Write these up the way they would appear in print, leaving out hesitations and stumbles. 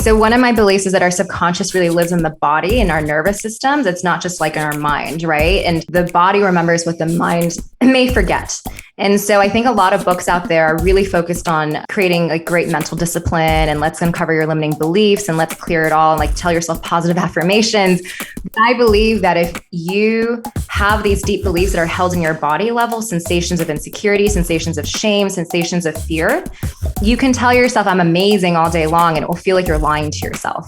So one of my beliefs is that our subconscious really lives in the body and our nervous systems. It's not just like in our mind, right? And the body remembers what the mind may forget. And so I think a lot of books out there are really focused on creating like great mental discipline and let's uncover your limiting beliefs and let's clear it all and like tell yourself positive affirmations. I believe that if you have these deep beliefs that are held in your body level, sensations of insecurity, sensations of shame, sensations of fear, you can tell yourself I'm amazing all day long and it will feel like you're lying to yourself.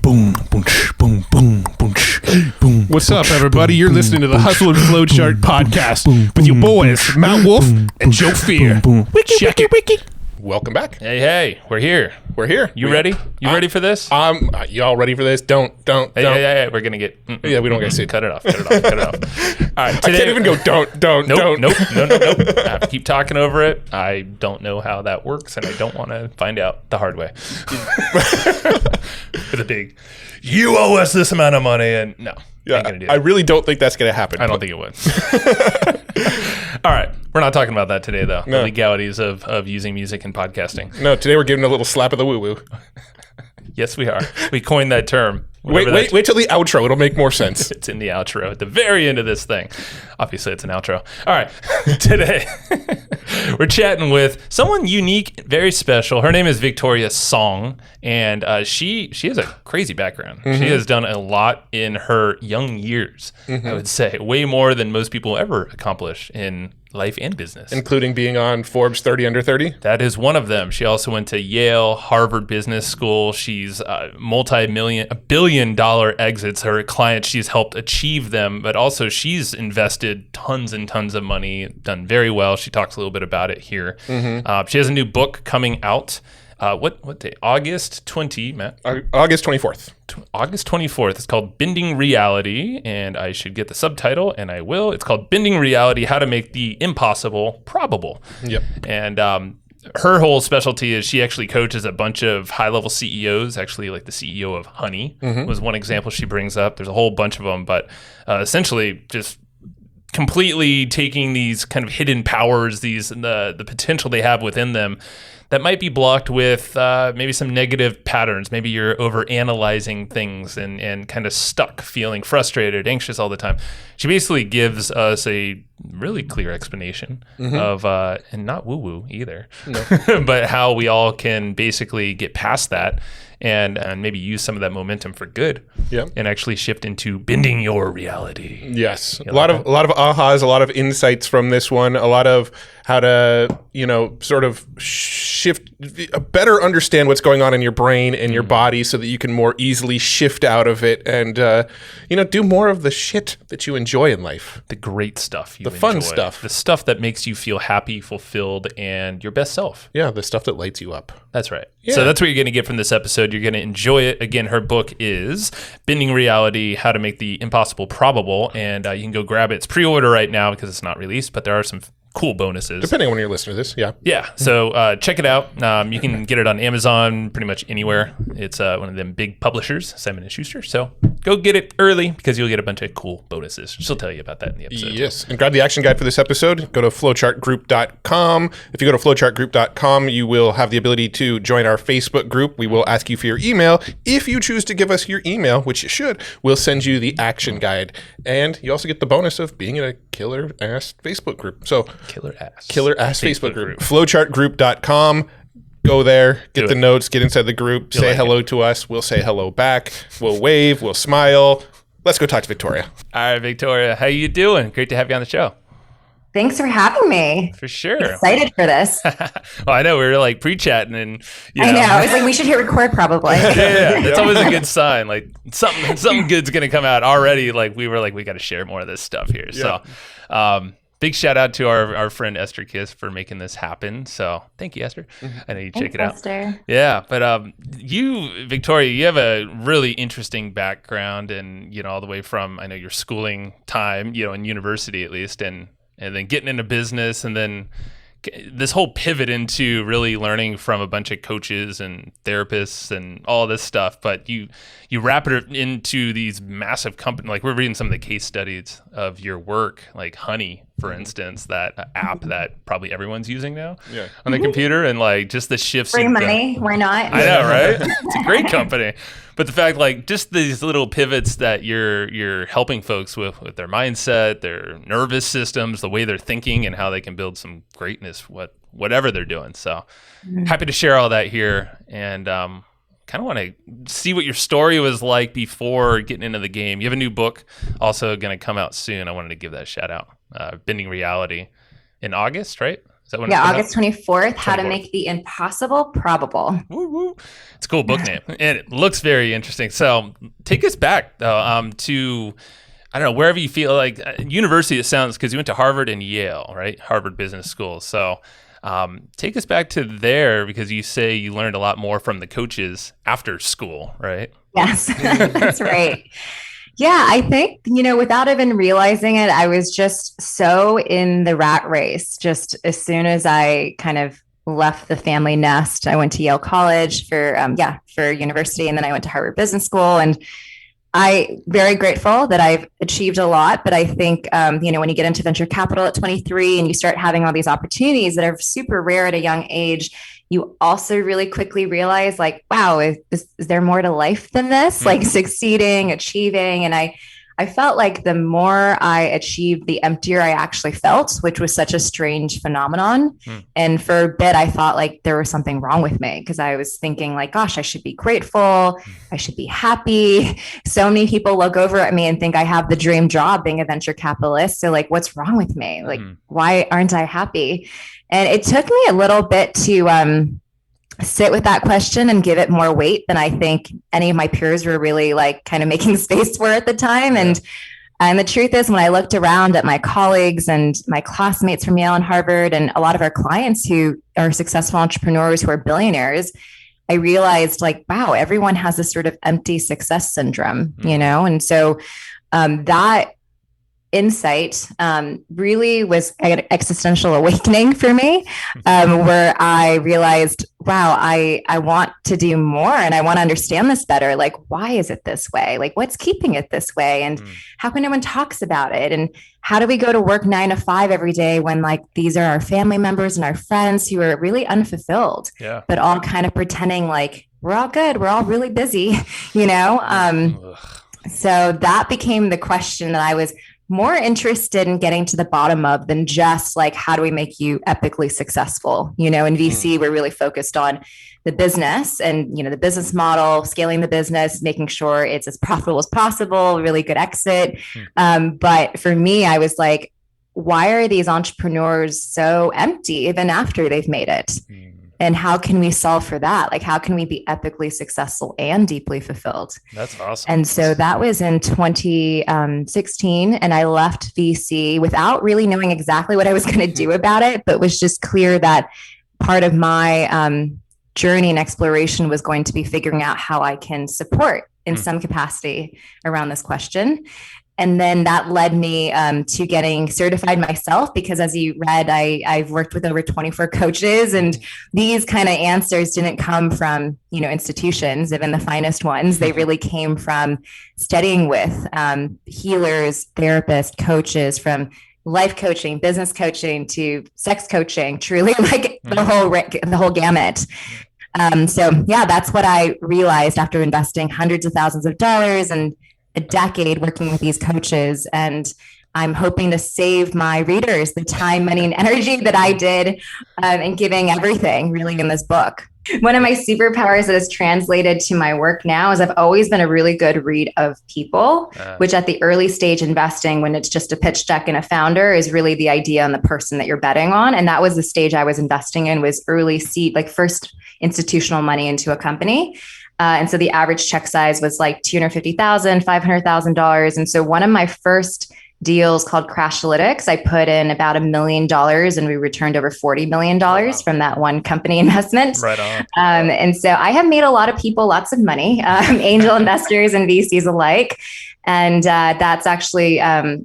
Boom, boom, boom, boom, boom, boom. What's up, everybody? You're listening to the Hustle and Flowchart podcast with your boys, Matt Wolf and Joe Fier. Check it. Welcome back. Hey, we're here. You ready? You ready for this? Y'all ready for this? Don't. Hey, we're gonna get. Yeah, we don't get sued. Cut it off. All right, today, I can't even go. Don't. Nope. I have to keep talking over it. I don't know how that works, and I don't want to find out the hard way. With a big, you owe us this amount of money, and no, ain't gonna do that. I really don't think that's gonna happen. I don't think it would. All right, we're not talking about that today, though. No. The legalities of using music in podcasting. No, today we're giving a little slap of the woo-woo. Yes, we are. We coined that term. Wait till the outro. It'll make more sense. It's in the outro at the very end of this thing. Obviously, it's an outro. All right. Today, we're chatting with someone unique, very special. Her name is Victoria Song, and she has a crazy background. Mm-hmm. She has done a lot in her young years, I would say. Way more than most people ever accomplish in life and business. Including being on Forbes 30 Under 30? That is one of them. She also went to Yale, Harvard Business School. She's billion-dollar exits. Her clients, she's helped achieve them, but also she's invested tons and tons of money, done very well. She talks a little bit about it here. Mm-hmm. She has a new book coming out. What day? August 20, Matt? August 24th. August 24th. It's called Bending Reality, and I should get the subtitle, and I will. It's called Bending Reality, How to Make the Impossible Probable. Yep. And her whole specialty is she actually coaches a bunch of high-level CEOs, actually like the CEO of Honey was one example she brings up. There's a whole bunch of them, but essentially just completely taking these kind of hidden powers, the potential they have within them, that might be blocked with maybe some negative patterns. Maybe you're overanalyzing things and kind of stuck, feeling frustrated, anxious all the time. She basically gives us a really clear explanation of, and not woo-woo either, but how we all can basically get past that and maybe use some of that momentum for good and actually shift into bending your reality. Yes. A lot of ahas, a lot of insights from this one, a lot of how to, sort of shift, better understand what's going on in your brain and your body so that you can more easily shift out of it and, do more of the shit that you enjoy in life. The great stuff. The fun stuff. The stuff that makes you feel happy, fulfilled, and your best self. Yeah, the stuff that lights you up. That's right. Yeah. So that's what you're going to get from this episode. You're going to enjoy it. Again, her book is Bending Reality, How to Make the Impossible Probable, and you can go grab it. It's pre-order right now because it's not released, but there are some cool bonuses. Depending on when you're listening to this, yeah. Yeah, so check it out. You can get it on Amazon, pretty much anywhere. It's one of them big publishers, Simon & Schuster. So go get it early because you'll get a bunch of cool bonuses. She'll tell you about that in the episode. Yes, and grab the action guide for this episode. Go to flowchartgroup.com. If you go to flowchartgroup.com, you will have the ability to join our Facebook group. We will ask you for your email. If you choose to give us your email, which you should, we'll send you the action guide. And you also get the bonus of being in a killer-ass Facebook group. So Killer ass Facebook group. Flowchartgroup.com. Go there, get the notes, get inside the group, say hello to us. We'll say hello back. We'll wave, we'll smile. Let's go talk to Victoria. All right, Victoria, how you doing? Great to have you on the show. Thanks for having me. For sure. Excited for this. Well, I know we were like pre-chatting and I know. It's like we should hit record probably. Yeah. That's always a good sign. Like something good's gonna come out already. Like we were like, we got to share more of this stuff here. Yeah. So big shout out to our friend Esther Kiss for making this happen. So thank you, Esther. I know you check it out. Esther. Yeah, but you, Victoria, you have a really interesting background, and all the way from I know your schooling time, in university at least, and then getting into business, and then this whole pivot into really learning from a bunch of coaches and therapists and all this stuff. But you wrap it into these massive companies. Like we're reading some of the case studies of your work, like Honey, for instance, that app that probably everyone's using now on the Mm-hmm. computer, and like just the shifts. Free money, why not? I know, right? It's a great company. But the fact, like, just these little pivots that you're helping folks with their mindset, their nervous systems, the way they're thinking, and how they can build some greatness, whatever they're doing. So happy to share all that here, and kind of want to see what your story was like before getting into the game. You have a new book also going to come out soon. I wanted to give that a shout out. Bending Reality in August, right? Is that when it's August 24th, How to Make the Impossible Probable. Woo, woo. It's a cool book name, and it looks very interesting. So take us back, though, to, I don't know, wherever you feel like university, it sounds, because you went to Harvard and Yale, right? Harvard Business School. So take us back to there, because you say you learned a lot more from the coaches after school, right? Yes, that's right. Yeah, I think, without even realizing it, I was just so in the rat race. Just as soon as I kind of left the family nest, I went to Yale College for university. And then I went to Harvard Business School, and I'm very grateful that I've achieved a lot. But I think, when you get into venture capital at 23 and you start having all these opportunities that are super rare at a young age, you also really quickly realize, like, wow, is there more to life than this? Like succeeding, achieving. And I felt like the more I achieved, the emptier I actually felt, which was such a strange phenomenon. And for a bit, I thought like there was something wrong with me, because I was thinking like, gosh, I should be grateful. I should be happy. So many people look over at me and think I have the dream job being a venture capitalist. So like, what's wrong with me? Like, why aren't I happy? And it took me a little bit to sit with that question and give it more weight than I think any of my peers were really like kind of making space for at the time. And the truth is, when I looked around at my colleagues and my classmates from Yale and Harvard, and a lot of our clients who are successful entrepreneurs who are billionaires, I realized like, wow, everyone has this sort of empty success syndrome, And so that insight really was an existential awakening for me, where I realized, wow, I want to do more, and I want to understand this better. Like, why is it this way? Like, what's keeping it this way? And how come no one talks about it? And how do we go to work 9 to 5 every day when like these are our family members and our friends who are really unfulfilled, but all kind of pretending like we're all good, we're all really busy, So that became the question that I was more interested in getting to the bottom of than just like, how do we make you epically successful? In VC, we're really focused on the business and, the business model, scaling the business, making sure it's as profitable as possible, really good exit. But for me, I was like, why are these entrepreneurs so empty even after they've made it? And how can we solve for that? Like, how can we be epically successful and deeply fulfilled? That's awesome. And so that was in 2016. And I left VC without really knowing exactly what I was going to do about it, but was just clear that part of my journey and exploration was going to be figuring out how I can support in some capacity around this question. And then that led me to getting certified myself, because as you read, I've worked with over 24 coaches, and these kind of answers didn't come from, institutions, even the finest ones. They really came from studying with healers, therapists, coaches, from life coaching, business coaching to sex coaching, truly like the whole gamut. So yeah, that's what I realized after investing hundreds of thousands of dollars and a decade working with these coaches. And I'm hoping to save my readers the time, money, and energy that I did and giving everything really in this book. One of my superpowers that is translated to my work now is I've always been a really good read of people, which at the early stage investing, when it's just a pitch deck and a founder, is really the idea and the person that you're betting on. And that was the stage I was investing in, was early seed, like first institutional money into a company. And so the average check size was like $250,000, $500,000. And so one of my first deals called Crashalytics, I put in about $1 million and we returned over $40 million from that one company investment. Right on. And so I have made a lot of people lots of money, angel investors and VCs alike. And that's actually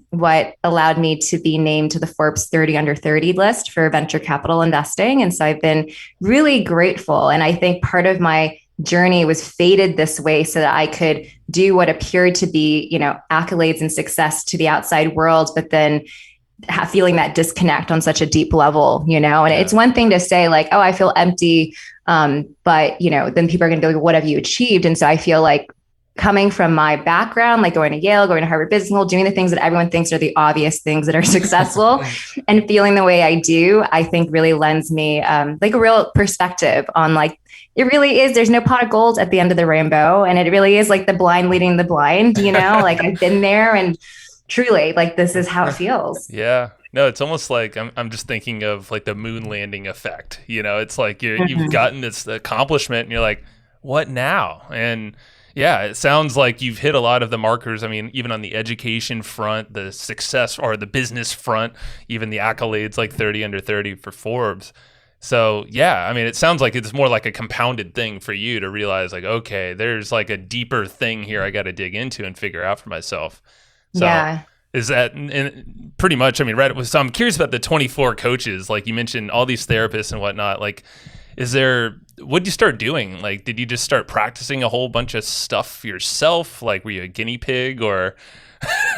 what allowed me to be named to the Forbes 30 under 30 list for venture capital investing. And so I've been really grateful. And I think part of my journey was fated this way so that I could do what appeared to be, accolades and success to the outside world, but then feeling that disconnect on such a deep level, and it's one thing to say like, oh, I feel empty. But then people are going to be like, what have you achieved? And so I feel like coming from my background, like going to Yale, going to Harvard Business School, doing the things that everyone thinks are the obvious things that are successful and feeling the way I do, I think really lends me like a real perspective on like, it really is, there's no pot of gold at the end of the rainbow. And it really is like the blind leading the blind, like I've been there and truly like, this is how it feels. Yeah. No, it's almost like I'm just thinking of like the moon landing effect. It's like you've gotten this accomplishment and you're like, what now? And yeah, it sounds like you've hit a lot of the markers. I mean, even on the education front, the success or the business front, even the accolades like 30 under 30 for Forbes. So yeah, I mean, it sounds like it's more like a compounded thing for you to realize like, okay, there's like a deeper thing here I got to dig into and figure out for myself. So yeah. Is that pretty much, I mean, Reddit so I'm curious about the 24 coaches, like you mentioned all these therapists and whatnot, like, what did you start doing? Like, did you just start practicing a whole bunch of stuff yourself? Like, were you a guinea pig or?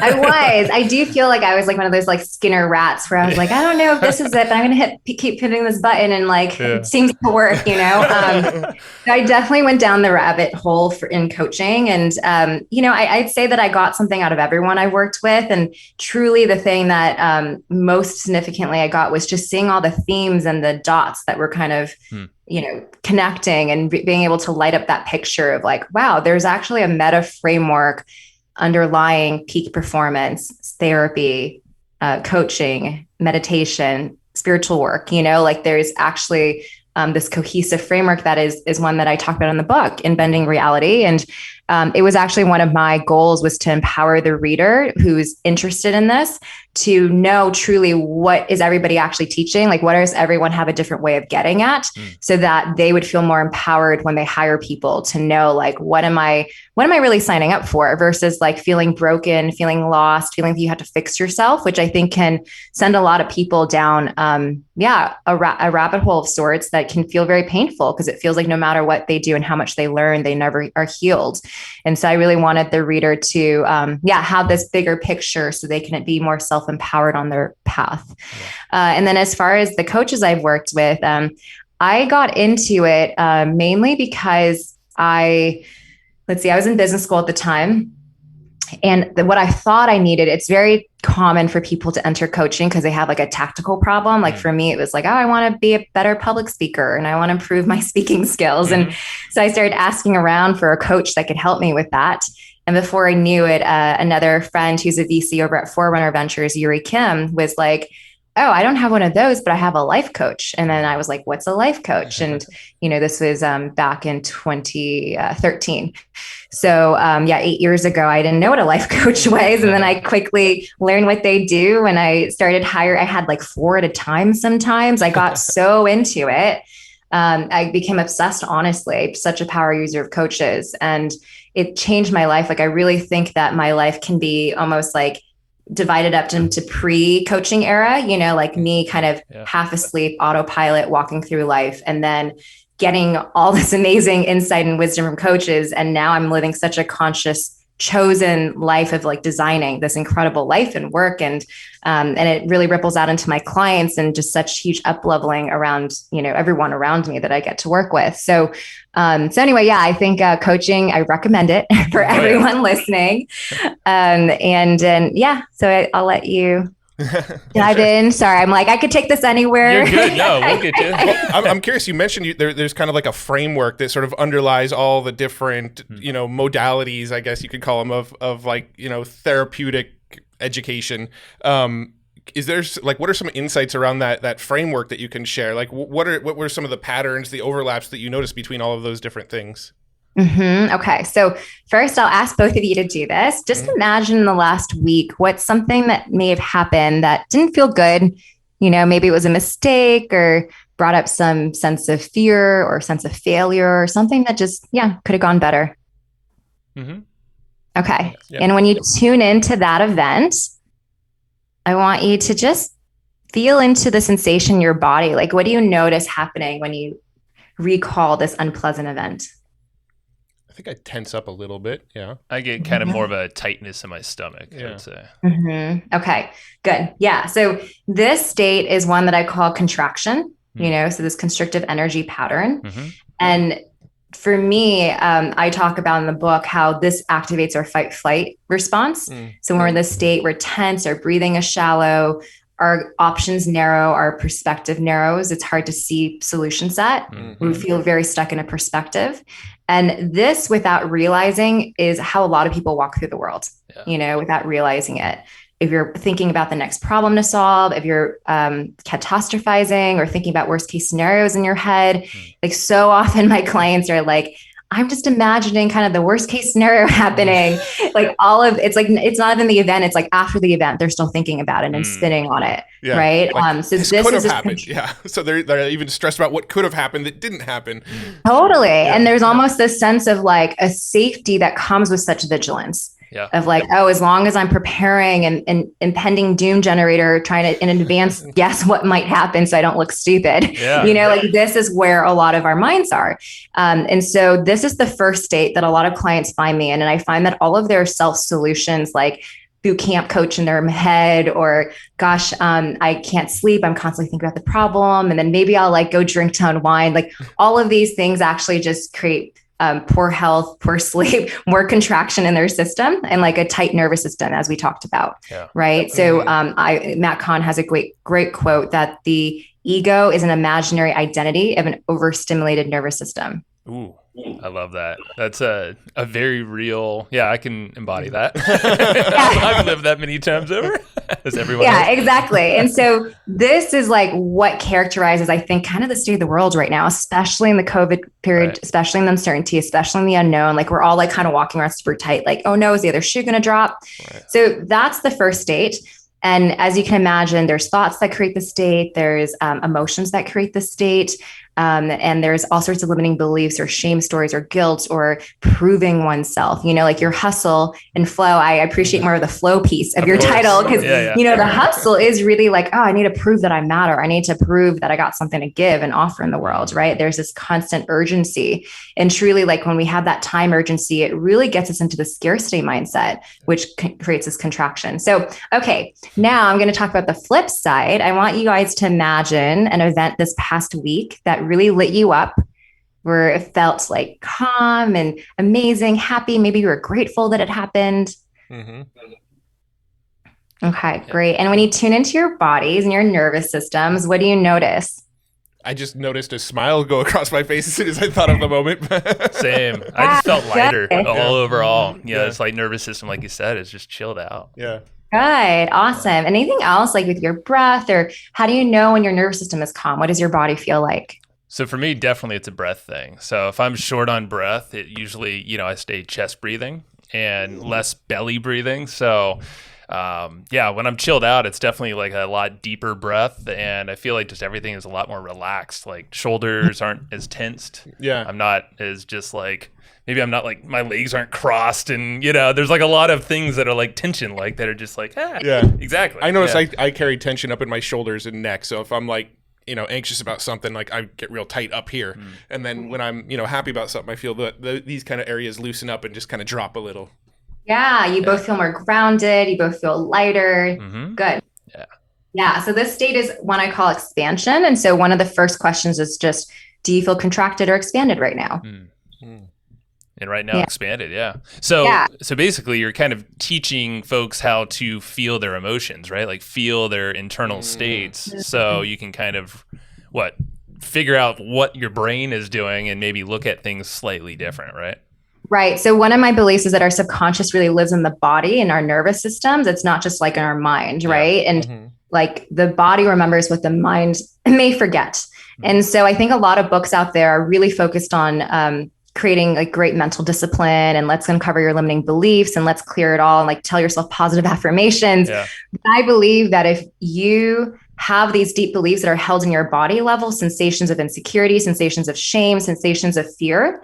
I do feel like I was like one of those like Skinner rats where I was like, I don't know if this is it, but I'm going to keep hitting this button and like, it seems to work, So I definitely went down the rabbit hole in coaching. And, I'd say that I got something out of everyone I worked with. And truly the thing that most significantly I got was just seeing all the themes and the dots that were kind of, connecting and being able to light up that picture of like, wow, there's actually a meta framework underlying peak performance, therapy, coaching, meditation, spiritual work, like there's actually this cohesive framework that is one that I talk about in the book, in Bending Reality. And it was actually one of my goals was to empower the reader who's interested in this to know truly what is everybody actually teaching? Like, what does everyone have a different way of getting at so that they would feel more empowered when they hire people to know, like, what am I really signing up for versus like feeling broken, feeling lost, feeling that you have to fix yourself, which I think can send a lot of people down, a rabbit hole of sorts that can feel very painful because it feels like no matter what they do and how much they learn, they never are healed. And so I really wanted the reader to, have this bigger picture so they can be more self-empowered on their path. And then as far as the coaches I've worked with, I got into it mainly because I was in business school at the time. And what I thought I needed, it's very common for people to enter coaching because they have like a tactical problem. Like for me, it was like, oh, I want to be a better public speaker and I want to improve my speaking skills. And so I started asking around for a coach that could help me with that. And before I knew it, another friend who's a VC over at Forerunner Ventures, Yuri Kim, was like, oh, I don't have one of those, but I have a life coach. And then I was like, what's a life coach? And, this was back in 2013. So 8 years ago, I didn't know what a life coach was. And then I quickly learned what they do. And I started I had like 4 at a time sometimes. I got so into it. I became obsessed, honestly, such a power user of coaches. And it changed my life. Like, I really think that my life can be almost like divided up into pre-coaching era, like me kind of half asleep, autopilot, walking through life, and then getting all this amazing insight and wisdom from coaches. And now I'm living such a conscious, chosen life of like designing this incredible life and work. And it really ripples out into my clients and just such huge up-leveling around, everyone around me that I get to work with. So anyway, I think coaching, I recommend it for everyone listening. So I'll let you dive in. Sorry, I'm like, I could take this anywhere. You're good. No, we'll get you. Well, I'm curious. You mentioned there's kind of like a framework that sort of underlies all the different, modalities, I guess you could call them, of like, therapeutic education. Is there like, what are some insights around that framework that you can share? Like, what were some of the patterns, the overlaps that you noticed between all of those different things? Okay. So first I'll ask both of you to do this. Just imagine in the last week, what's something that may have happened that didn't feel good. Maybe it was a mistake or brought up some sense of fear or sense of failure or something that just, could have gone better. Okay. Yeah. And when you tune into that event, I want you to just feel into the sensation in your body. Like, what do you notice happening when you recall this unpleasant event? I think I tense up a little bit. Yeah. I get kind of more of a tightness in my stomach, I would say. Okay, good. Yeah. So this state is one that I call contraction, so this constrictive energy pattern. And for me, I talk about in the book how this activates our fight flight response. So when we're in this state, we're tense, our breathing is shallow, our options narrow, our perspective narrows. It's hard to see solution set. We feel very stuck in a perspective. And this, without realizing, is how a lot of people walk through the world, without realizing it. If you're thinking about the next problem to solve, if you're catastrophizing or thinking about worst case scenarios in your head, like so often my clients are like, I'm just imagining kind of the worst case scenario happening. Like it's not even the event. It's like after the event, they're still thinking about it and spinning on it. Yeah. Right. Like, so this could have happened. Yeah. So they're even stressed about what could have happened that didn't happen. Totally. Yeah. And there's almost this sense of like a safety that comes with such vigilance. Yeah. Of like, oh, as long as I'm preparing and impending doom generator, trying to in advance guess what might happen so I don't look stupid. Yeah. Like this is where a lot of our minds are. And so this is the first state that a lot of clients find me in. And I find that all of their self solutions, like boot camp coach in their head, or gosh, I can't sleep, I'm constantly thinking about the problem. And then maybe I'll like go drink to unwind. Like all of these things actually just create poor health, poor sleep, more contraction in their system, and like a tight nervous system, as we talked about. Yeah. Right. So Matt Kahn has a great quote that the ego is an imaginary identity of an overstimulated nervous system. Ooh, I love that. That's a very real, I can embody that. I've lived that many times over, as everyone else. Exactly. And so this is like what characterizes, I think, kind of the state of the world right now, especially in the COVID period, especially in the uncertainty, especially in the unknown. Like we're all like kind of walking around super tight, like, oh no, is the other shoe going to drop? Right. So that's the first state. And as you can imagine, there's thoughts that create the state. There's emotions that create the state. And there's all sorts of limiting beliefs or shame stories or guilt or proving oneself, like your hustle and flow. I appreciate more of the flow piece of your title because, the hustle is really like, oh, I need to prove that I matter. I need to prove that I got something to give and offer in the world, right? There's this constant urgency. And truly, like when we have that time urgency, it really gets us into the scarcity mindset, which creates this contraction. So, okay, now I'm going to talk about the flip side. I want you guys to imagine an event this past week that really lit you up, where it felt like calm and amazing, happy. Maybe you were grateful that it happened. Okay, great. And when you tune into your bodies and your nervous systems, what do you notice? I just noticed a smile go across my face as soon as I thought of the moment. Same. I just felt lighter all overall. It's like nervous system, like you said, it's just chilled out. Yeah. Good. Awesome. Anything else like with your breath, or how do you know when your nervous system is calm? What does your body feel like? So for me, definitely it's a breath thing. So if I'm short on breath, it usually, I stay chest breathing and less belly breathing. So when I'm chilled out, it's definitely like a lot deeper breath. And I feel like just everything is a lot more relaxed. Like shoulders aren't as tensed. Yeah. I'm not as just like, maybe I'm not like, my legs aren't crossed. And, there's like a lot of things that are like tension, like that are just like, exactly. I notice I carry tension up in my shoulders and neck. So if I'm like, anxious about something, like I get real tight up here. And then when I'm, happy about something, I feel these kind of areas loosen up and just kind of drop a little. Yeah. You both feel more grounded. You both feel lighter. Good. Yeah. So this state is one I call expansion. And so one of the first questions is just, do you feel contracted or expanded right now? And right now expanded. So basically you're kind of teaching folks how to feel their emotions, right? Like feel their internal states. So you can kind of figure out what your brain is doing and maybe look at things slightly different, right? Right. So one of my beliefs is that our subconscious really lives in the body and our nervous systems. It's not just like in our mind, right? And like the body remembers what the mind may forget. And so I think a lot of books out there are really focused on creating like great mental discipline and let's uncover your limiting beliefs and let's clear it all and like tell yourself positive affirmations. I believe that if you have these deep beliefs that are held in your body level, sensations of insecurity, sensations of shame, sensations of fear,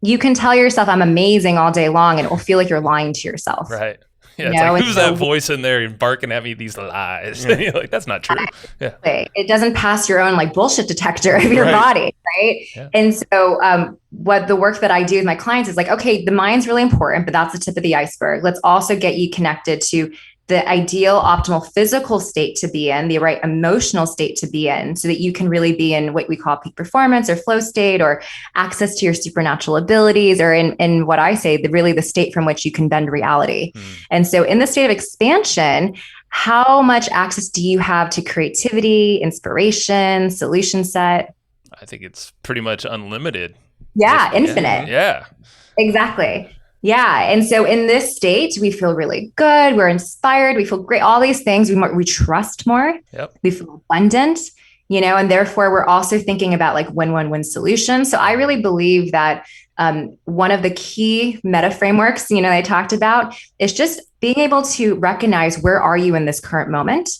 you can tell yourself I'm amazing all day long and it will feel like you're lying to yourself. Right. Yeah, it's like, who's that voice in there barking at me these lies? You're like, that's not true. Yeah. It doesn't pass your own like bullshit detector of your body, right? Yeah. And so what the work that I do with my clients is like, okay, the mind's really important, but that's the tip of the iceberg. Let's also get you connected to the ideal optimal physical state to be in, the right emotional state to be in, so that you can really be in what we call peak performance or flow state, or access to your supernatural abilities, or in what I say, the state from which you can bend reality. And so in the state of expansion, how much access do you have to creativity, inspiration, solution set? I think it's pretty much unlimited. Yeah, infinite. Yeah. Exactly. Yeah. And so in this state, we feel really good. We're inspired. We feel great. All these things, we trust more. Yep. We feel abundant, and therefore we're also thinking about like win-win-win solutions. So I really believe that one of the key meta frameworks, I talked about is just being able to recognize, where are you in this current moment?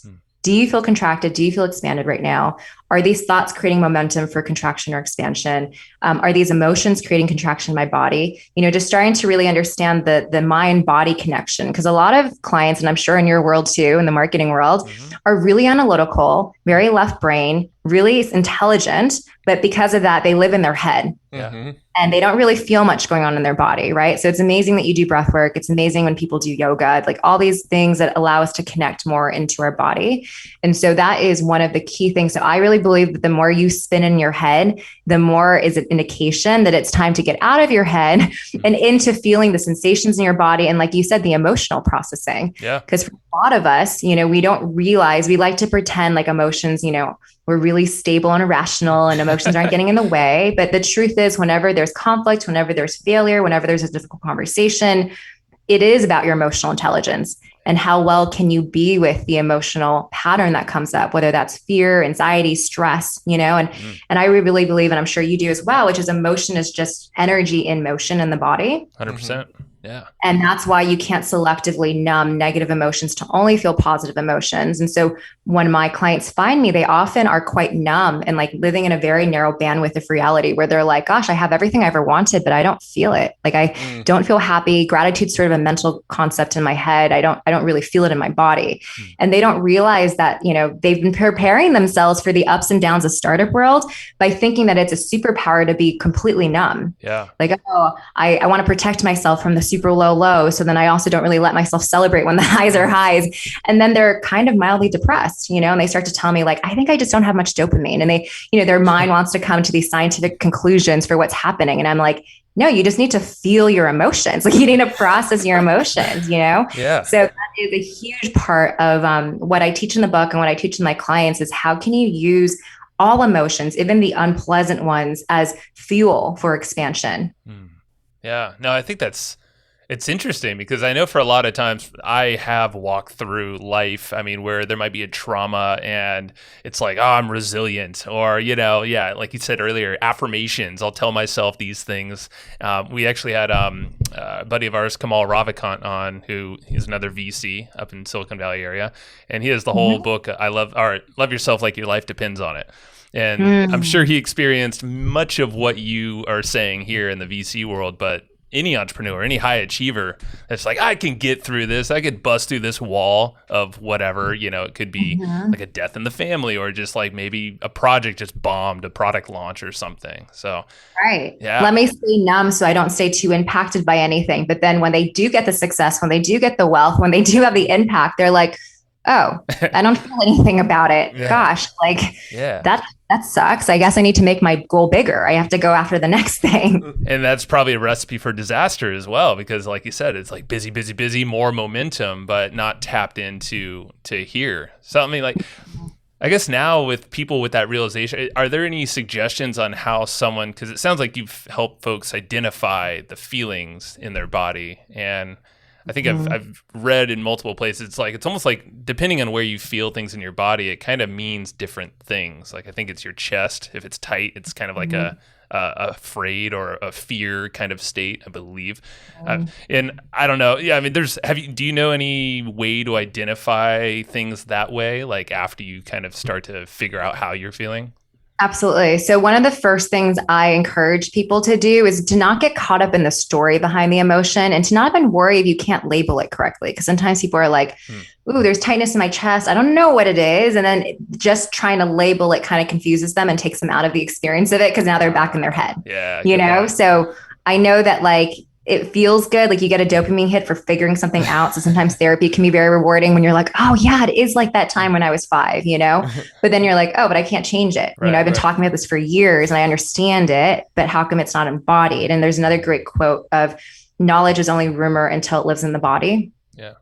Do you feel contracted? Do you feel expanded right now? Are these thoughts creating momentum for contraction or expansion? Are these emotions creating contraction in my body? Just starting to really understand the mind-body connection. Because a lot of clients, and I'm sure in your world too, in the marketing world, are really analytical, very left brain, really intelligent. But because of that, they live in their head. Yeah. And they don't really feel much going on in their body, right? So it's amazing that you do breath work. It's amazing when people do yoga, like all these things that allow us to connect more into our body. And so that is one of the key things. So I really believe that the more you spin in your head, the more is an indication that it's time to get out of your head and into feeling the sensations in your body. And like you said, the emotional processing. Yeah. Because for a lot of us, we don't realize, we like to pretend like emotions, we're really stable and irrational and emotions aren't getting in the way. But the truth is, whenever there's conflict, whenever there's failure, whenever there's a difficult conversation, it is about your emotional intelligence and how well can you be with the emotional pattern that comes up, whether that's fear, anxiety, stress, and I really believe, and I'm sure you do as well, which is emotion is just energy in motion in the body. 100%. Yeah. And that's why you can't selectively numb negative emotions to only feel positive emotions. And so when my clients find me, they often are quite numb and like living in a very narrow bandwidth of reality, where they're like, gosh, I have everything I ever wanted, but I don't feel it. Like I don't feel happy. Gratitude's sort of a mental concept in my head. I don't really feel it in my body. And they don't realize that, they've been preparing themselves for the ups and downs of startup world by thinking that it's a superpower to be completely numb. Yeah. Like, I want to protect myself from the super low. So then I also don't really let myself celebrate when the highs are highs. And then they're kind of mildly depressed, and they start to tell me like, I think I just don't have much dopamine. And they, their mind wants to come to these scientific conclusions for what's happening. And I'm like, no, you just need to feel your emotions. Like you need to process your emotions, Yeah. So that is a huge part of what I teach in the book and what I teach to my clients is how can you use all emotions, even the unpleasant ones, as fuel for expansion. Yeah. No, I think it's interesting because I know for a lot of times I have walked through life, where there might be a trauma and it's like, oh, I'm resilient, or, like you said earlier, affirmations. I'll tell myself these things. We actually had a buddy of ours, Kamal Ravikant, on, who is another VC up in Silicon Valley area. And he has the whole book, Love Yourself Like Your Life Depends on It. And I'm sure he experienced much of what you are saying here in the VC world, but any entrepreneur, any high achiever that's like, I can get through this. I could bust through this wall of whatever, it could be like a death in the family, or just like maybe a project just bombed, a product launch or something. So, right. Yeah. Let me stay numb so I don't stay too impacted by anything. But then when they do get the success, when they do get the wealth, when they do have the impact, they're like, oh, I don't feel anything about it. Yeah. Gosh, like yeah, that sucks. I guess I need to make my goal bigger. I have to go after the next thing. And that's probably a recipe for disaster as well, because like you said, it's like busy, busy, busy, more momentum, but not tapped into here. Something like, I guess now with people with that realization, are there any suggestions on how someone, because it sounds like you've helped folks identify the feelings in their body, and I think I've read in multiple places, it's almost like depending on where you feel things in your body, it kind of means different things. Like I think it's your chest. If it's tight, it's kind of like a afraid or a fear kind of state, I believe. And I don't know. Yeah, do you know any way to identify things that way? Like after you kind of start to figure out how you're feeling? Absolutely. So one of the first things I encourage people to do is to not get caught up in the story behind the emotion and to not even worry if you can't label it correctly. Because sometimes people are like, ooh, there's tightness in my chest. I don't know what it is. And then just trying to label it kind of confuses them and takes them out of the experience of it because now they're back in their head. Yeah. You know? Point. So I know that like it feels good. Like you get a dopamine hit for figuring something out. So sometimes therapy can be very rewarding when you're like, oh yeah, it is like that time when I was 5, you know, but then you're like, oh, but I can't change it. Right, I've been talking about this for years and I understand it, but how come it's not embodied? And there's another great quote of knowledge is only rumor until it lives in the body. Yeah.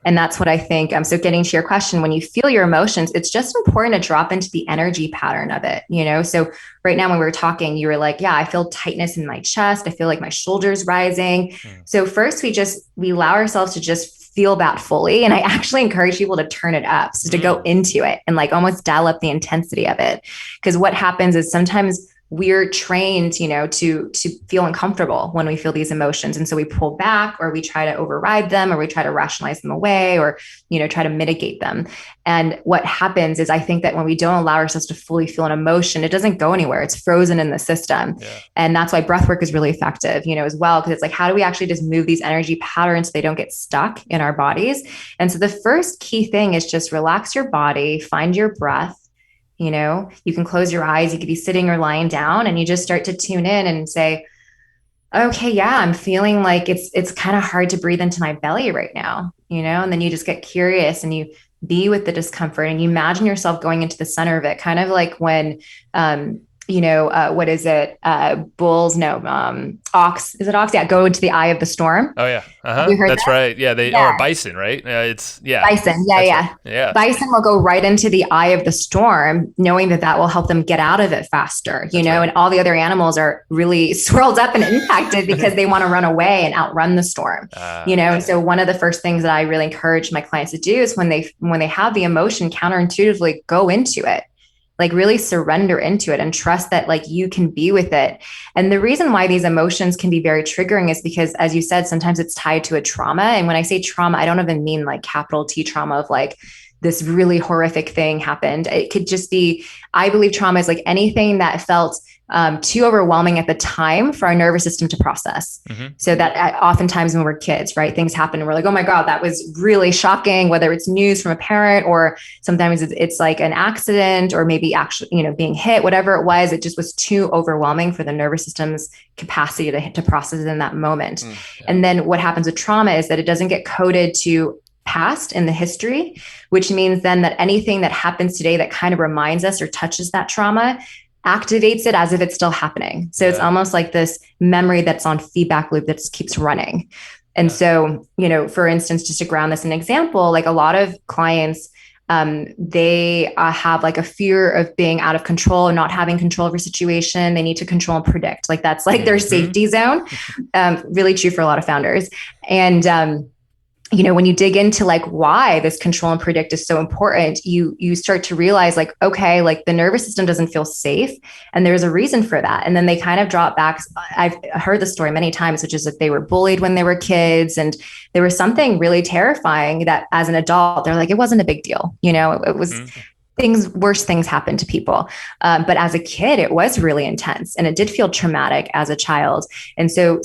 And that's what I think. So getting to your question, when you feel your emotions, it's just important to drop into the energy pattern of it, you know? So right now when we were talking, you were like, yeah, I feel tightness in my chest. I feel like my shoulders rising. So first we allow ourselves to just feel that fully. And I actually encourage people to turn it up. So to go into it and like almost dial up the intensity of it. Because what happens is sometimes we're trained, you know, to feel uncomfortable when we feel these emotions. And so we pull back or we try to override them or we try to rationalize them away or, you know, try to mitigate them. And what happens is I think that when we don't allow ourselves to fully feel an emotion, it doesn't go anywhere. It's frozen in the system. Yeah. And that's why breath work is really effective, you know, as well, because it's like, how do we actually just move these energy patterns so they don't get stuck in our bodies? And so the first key thing is just relax your body, find your breath. You know, you can close your eyes, you could be sitting or lying down and you just start to tune in and say, okay, yeah, I'm feeling like it's kind of hard to breathe into my belly right now, you know, and then you just get curious and you be with the discomfort and you imagine yourself going into the center of it, kind of like when, you know, what is it? Bulls? No, ox. Is it ox? Yeah. Go into the eye of the storm. Oh yeah. You heard That's that? Right. Yeah. Or bison, right? It's bison. Yeah. Right. Yeah. Bison will go right into the eye of the storm, knowing that will help them get out of it faster, you know, right. And all the other animals are really swirled up and impacted because they want to run away and outrun the storm, you know? And so one of the first things that I really encourage my clients to do is when they have the emotion, counterintuitively go into it. Like really surrender into it and trust that like you can be with it. And the reason why these emotions can be very triggering is because, as you said, sometimes it's tied to a trauma. And when I say trauma, I don't even mean like capital T trauma of like this really horrific thing happened. It could just be, I believe trauma is like anything that felt too overwhelming at the time for our nervous system to process. So that oftentimes when we're kids, right, things happen and we're like, oh my God, that was really shocking, whether it's news from a parent or sometimes it's like an accident or maybe actually, you know, being hit, whatever it was too overwhelming for the nervous system's capacity to process it in that moment. And then what happens with trauma is that it doesn't get coded to past in the history, which means then that anything that happens today that kind of reminds us or touches that trauma activates it as if it's still happening. So it's almost like this memory that's on feedback loop that just keeps running. And so, you know, for instance, just to ground this in an example, like a lot of clients, they have like a fear of being out of control and not having control of a situation. They need to control and predict. Like that's like their safety zone. Really true for a lot of founders. And, you know, when you dig into like why this control and predict is so important, you start to realize like, okay, like the nervous system doesn't feel safe and there's a reason for that. And then they kind of drop back. I've heard the story many times, which is that they were bullied when they were kids. And there was something really terrifying that as an adult, they're like, it wasn't a big deal. You know, it was worse things happen to people. But as a kid, it was really intense and it did feel traumatic as a child. And so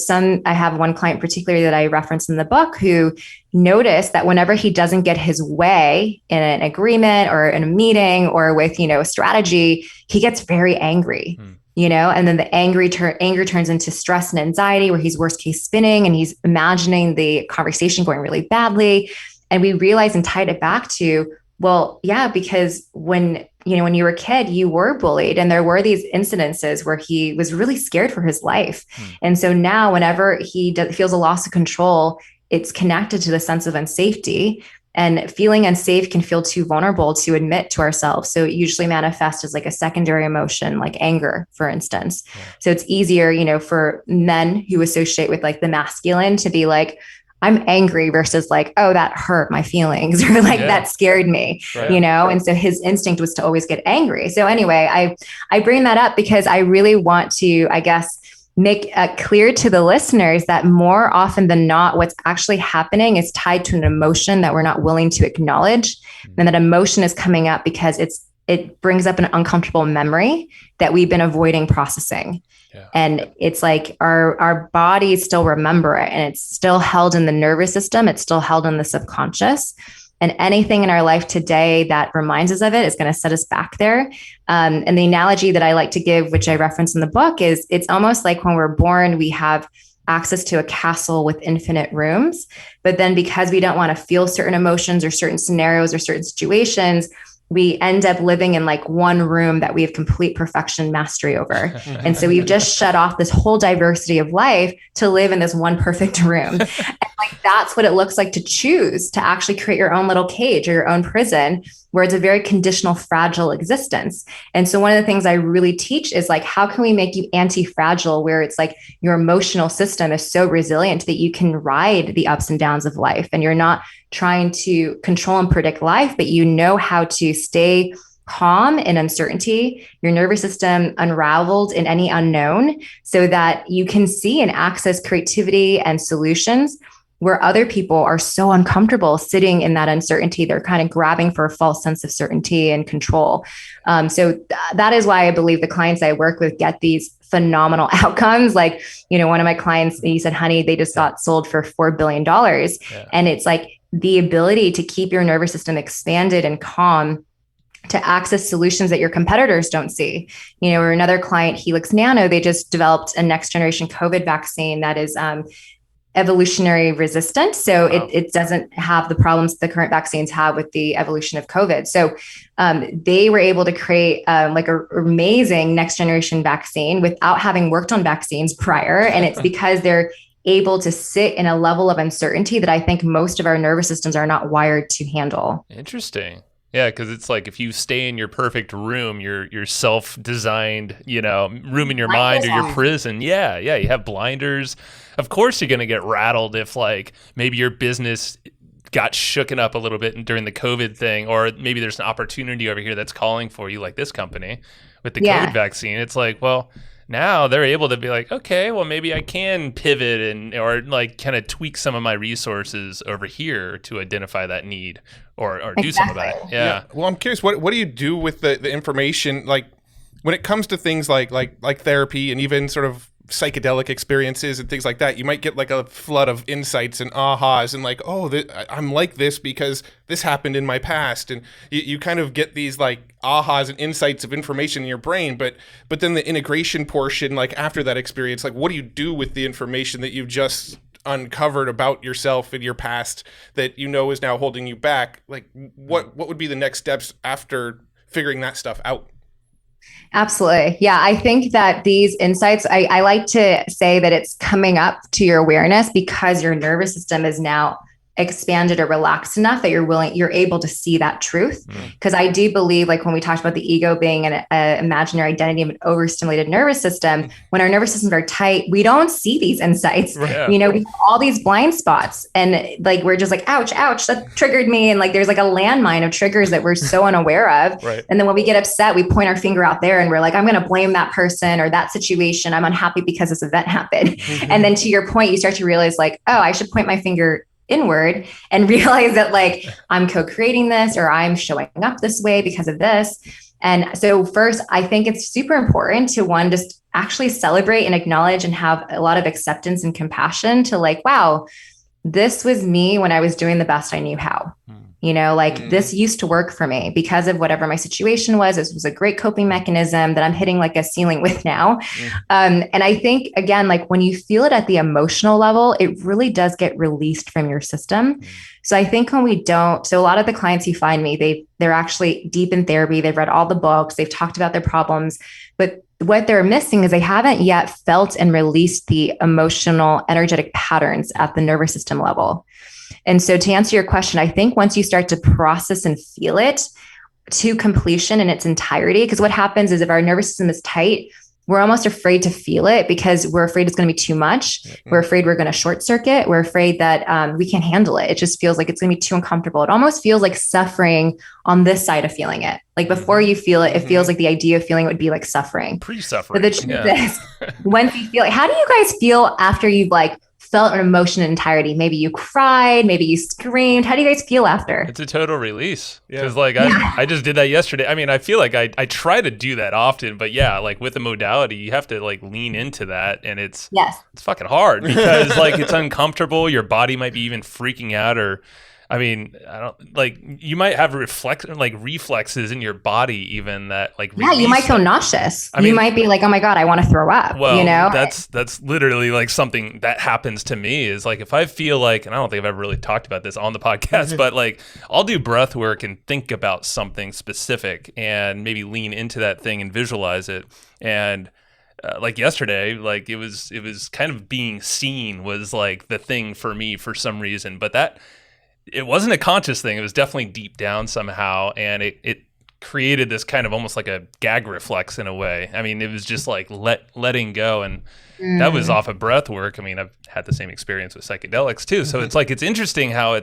I have one client particularly that I referenced in the book who noticed that whenever he doesn't get his way in an agreement or in a meeting or with, you know, a strategy, he gets very angry. You know, and then the anger turns into stress and anxiety where he's worst case spinning and he's imagining the conversation going really badly. And we realized and tied it back to, well, yeah, because when you were a kid, you were bullied and there were these incidences where he was really scared for his life. And so now whenever he feels a loss of control, it's connected to the sense of unsafety, and feeling unsafe can feel too vulnerable to admit to ourselves. So it usually manifests as like a secondary emotion, like anger, for instance. So it's easier, you know, for men who associate with like the masculine to be like, I'm angry versus like, oh, that hurt my feelings or like that scared me, you know? And so his instinct was to always get angry. So anyway, I bring that up because I really want to, I guess, make clear to the listeners that more often than not, what's actually happening is tied to an emotion that we're not willing to acknowledge. And that emotion is coming up because it's it brings up an uncomfortable memory that we've been avoiding processing. Yeah. And it's like our bodies still remember it, and it's still held in the nervous system. It's still held in the subconscious. And anything in our life today that reminds us of it is going to set us back there. And the analogy that I like to give, which I reference in the book, is it's almost like when we're born, we have access to a castle with infinite rooms. But then because we don't want to feel certain emotions or certain scenarios or certain situations, we end up living in like one room that we have complete perfection mastery over. And so we've just shut off this whole diversity of life to live in this one perfect room. And like, that's what it looks like to choose to actually create your own little cage or your own prison, where it's a very conditional, fragile existence. And so one of the things I really teach is like, how can we make you anti-fragile, where it's like your emotional system is so resilient that you can ride the ups and downs of life, and you're not trying to control and predict life, but you know how to stay calm in uncertainty, your nervous system unraveled in any unknown, so that you can see and access creativity and solutions where other people are so uncomfortable sitting in that uncertainty. They're kind of grabbing for a false sense of certainty and control. So that is why I believe the clients I work with get these phenomenal outcomes. Like, one of my clients, he said, honey, they just got sold for $4 billion. Yeah. And it's like the ability to keep your nervous system expanded and calm to access solutions that your competitors don't see. Or another client, Helix Nano, they just developed a next generation COVID vaccine that is evolutionary resistant. So it doesn't have the problems the current vaccines have with the evolution of COVID. So they were able to create like an amazing next generation vaccine without having worked on vaccines prior. And it's because they're able to sit in a level of uncertainty that I think most of our nervous systems are not wired to handle. Interesting. Yeah, because it's like if you stay in your perfect room, your self-designed, room in your mind or your prison. Yeah, you have blinders. Of course, you're going to get rattled if like maybe your business got shooken up a little bit during the COVID thing, or maybe there's an opportunity over here that's calling for you, like this company with the COVID vaccine. It's like, well, now they're able to be like, okay, well, maybe I can pivot or like kind of tweak some of my resources over here to identify that need or do some of that. Yeah. Well, I'm curious, what do you do with the information, like when it comes to things like therapy and even sort of psychedelic experiences and things like that? You might get like a flood of insights and ahas and like, oh, I'm like this because this happened in my past, and you kind of get these like ahas and insights of information in your brain, but then the integration portion, like after that experience, like what do you do with the information that you've just uncovered about yourself and your past that is now holding you back? Like what would be the next steps after figuring that stuff out? Absolutely. Yeah. I think that these insights, I like to say that it's coming up to your awareness because your nervous system is now expanded or relaxed enough that you're able to see that truth. Because I do believe, like when we talked about the ego being an imaginary identity of an overstimulated nervous system, when our nervous systems are tight, we don't see these insights. Right. We have all these blind spots, and like we're just like, ouch, that triggered me. And like there's like a landmine of triggers that we're so unaware of. Right. And then when we get upset, we point our finger out there and we're like, I'm going to blame that person or that situation. I'm unhappy because this event happened. Mm-hmm. And then to your point, you start to realize like, oh, I should point my finger inward and realize that like I'm co-creating this, or I'm showing up this way because of this. And so first, I think it's super important to just actually celebrate and acknowledge and have a lot of acceptance and compassion to like, wow, this was me when I was doing the best I knew how. This used to work for me because of whatever my situation was. This was a great coping mechanism that I'm hitting like a ceiling with now. And I think, again, like when you feel it at the emotional level, it really does get released from your system. So I think when we don't, so a lot of the clients you find me, they're actually deep in therapy. They've read all the books. They've talked about their problems, but what they're missing is they haven't yet felt and released the emotional, energetic patterns at the nervous system level. And so to answer your question, I think once you start to process and feel it to completion in its entirety, because what happens is if our nervous system is tight, we're almost afraid to feel it because we're afraid it's going to be too much. We're afraid we're going to short circuit. We're afraid that we can't handle it. It just feels like it's going to be too uncomfortable. It almost feels like suffering on this side of feeling it. Like before you feel it, it feels like the idea of feeling it would be like suffering. Pre-suffering. But the truth is, once you feel it, how do you guys feel after you've like felt an emotion in entirety. Maybe you cried, maybe you screamed. How do you guys feel after? It's a total release. Yeah. Because I just did that yesterday. I mean, I feel like I try to do that often, but yeah, like with the modality, you have to like lean into that, and it's fucking hard because like it's uncomfortable. Your body might be even freaking out, or I mean, I don't like you might have reflexes in your body even that like you might feel nauseous. You might be like, oh my God, I want to throw up. Well, you know, that's literally like something that happens to me is like if I feel like, and I don't think I've ever really talked about this on the podcast, but like I'll do breath work and think about something specific and maybe lean into that thing and visualize it. And like yesterday, like it was kind of being seen was like the thing for me for some reason, but it wasn't a conscious thing. It was definitely deep down somehow. And it created this kind of almost like a gag reflex in a way. I mean, it was just like letting go. And that was off of breath work. I mean, I've had the same experience with psychedelics too. So it's like, it's interesting how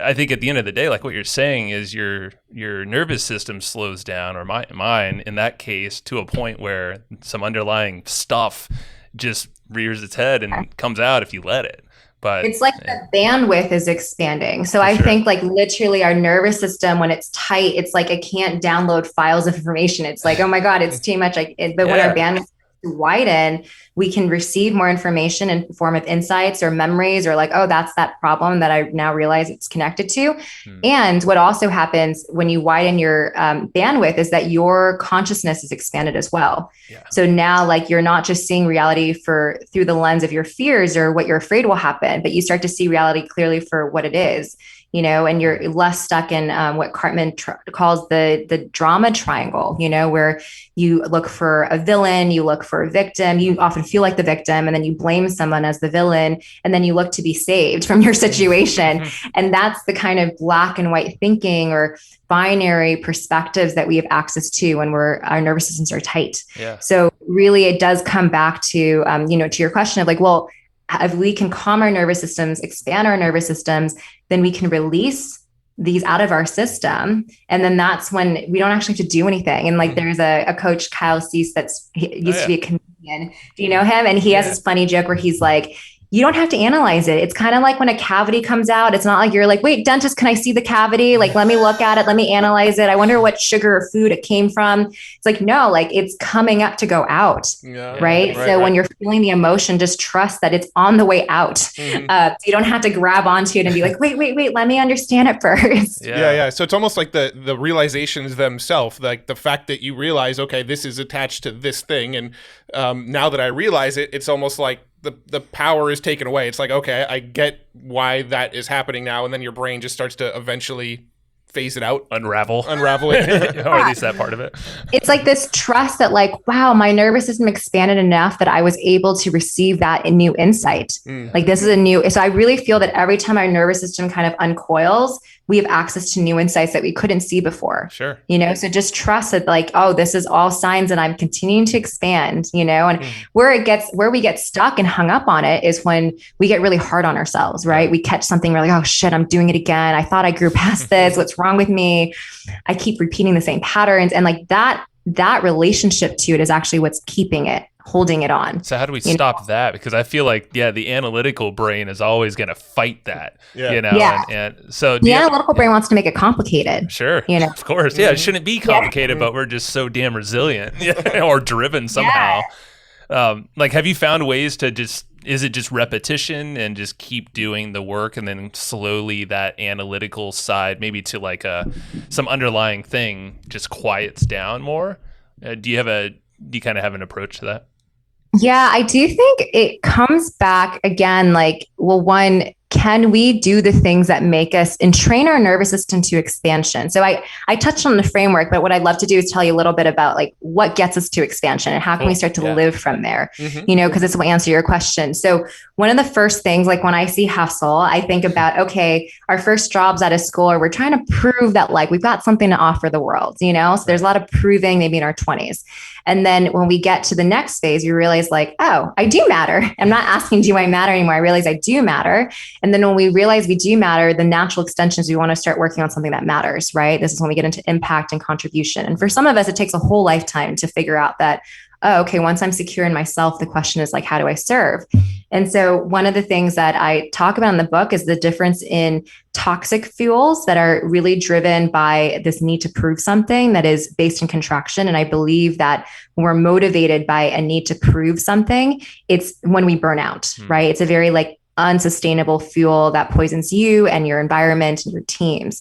I think at the end of the day, like what you're saying is your nervous system slows down, or mine in that case, to a point where some underlying stuff just rears its head and comes out if you let it. But it's like the bandwidth is expanding. So I think like literally our nervous system, when it's tight, it's like it can't download files of information. It's like, oh my God, it's too much. But when our bandwidth is widen, we can receive more information in the form of insights or memories, or like, oh, that's that problem that I now realize it's connected to. And what also happens when you widen your bandwidth is that your consciousness is expanded as well. So now like you're not just seeing reality through the lens of your fears or what you're afraid will happen, but you start to see reality clearly for what it is. You know, and you're less stuck in what Cartman calls the drama triangle, you know, where you look for a villain, you look for a victim, you often feel like the victim, and then you blame someone as the villain, and then you look to be saved from your situation. And that's the kind of black and white thinking or binary perspectives that we have access to when our nervous systems are tight. So really, it does come back to, to your question of like, well, if we can calm our nervous systems, expand our nervous systems, then we can release these out of our system. And then that's when we don't actually have to do anything. And like there's a coach, Kyle Cease, he used to be a comedian. Do you know him? And he has this funny joke where he's like, you don't have to analyze it. It's kind of like when a cavity comes out. It's not like you're like, wait, dentist, can I see the cavity? Like, let me look at it. Let me analyze it. I wonder what sugar or food it came from. It's like, no, like it's coming up to go out. Right. So when you're feeling the emotion, just trust that it's on the way out. So you don't have to grab onto it and be like, wait, let me understand it first. So it's almost like the realizations themselves, like the fact that you realize, okay, this is attached to this thing. And now that I realize it, it's almost like the power is taken away. It's like, okay, I get why that is happening now. And then your brain just starts to eventually phase it out, unravel it, or at least that part of it. It's like this trust that like, wow, my nervous system expanded enough that I was able to receive that in new insight. Like this is so I really feel that every time our nervous system kind of uncoils, we have access to new insights that we couldn't see before. You know, so just trust that like, oh, this is all signs that I'm continuing to expand, you know, and where we get stuck and hung up on it is when we get really hard on ourselves, right? We catch something, we're like, oh shit, I'm doing it again. I thought I grew past this. What's wrong with me? I keep repeating the same patterns. And like that relationship to it is actually what's holding it on. So how do we stop that? Because I feel like, the analytical brain is always going to fight that, you know? And so the analytical brain wants to make it complicated. Sure. You know, of course. Yeah. It shouldn't be complicated, but we're just so damn resilient or driven somehow. Like, have you found ways to is it just repetition and just keep doing the work, and then slowly that analytical side, maybe to like some underlying thing, just quiets down more? Do you kind of have an approach to that? Yeah, I do think it comes back again, like, well, one, can we do the things that make us and train our nervous system to expansion? So I touched on the framework, but what I'd love to do is tell you a little bit about like what gets us to expansion and how can we start to live from there, you know, because this will answer your question. So one of the first things, like when I see hustle, I think about, okay, our first jobs out of school, or we're trying to prove that like we've got something to offer the world, you know? So there's a lot of proving maybe in our 20s. And then when we get to the next phase, we realize like, oh, I do matter. I'm not asking, do I matter anymore? I realize I do matter. And then when we realize we do matter, the natural extensions, we want to start working on something that matters, right? This is when we get into impact and contribution. And for some of us, it takes a whole lifetime to figure out that, oh, okay, once I'm secure in myself, the question is like, how do I serve? And so one of the things that I talk about in the book is the difference in toxic fuels that are really driven by this need to prove something that is based in contraction. And I believe that when we're motivated by a need to prove something, it's when we burn out, right? It's a very like unsustainable fuel that poisons you and your environment and your teams.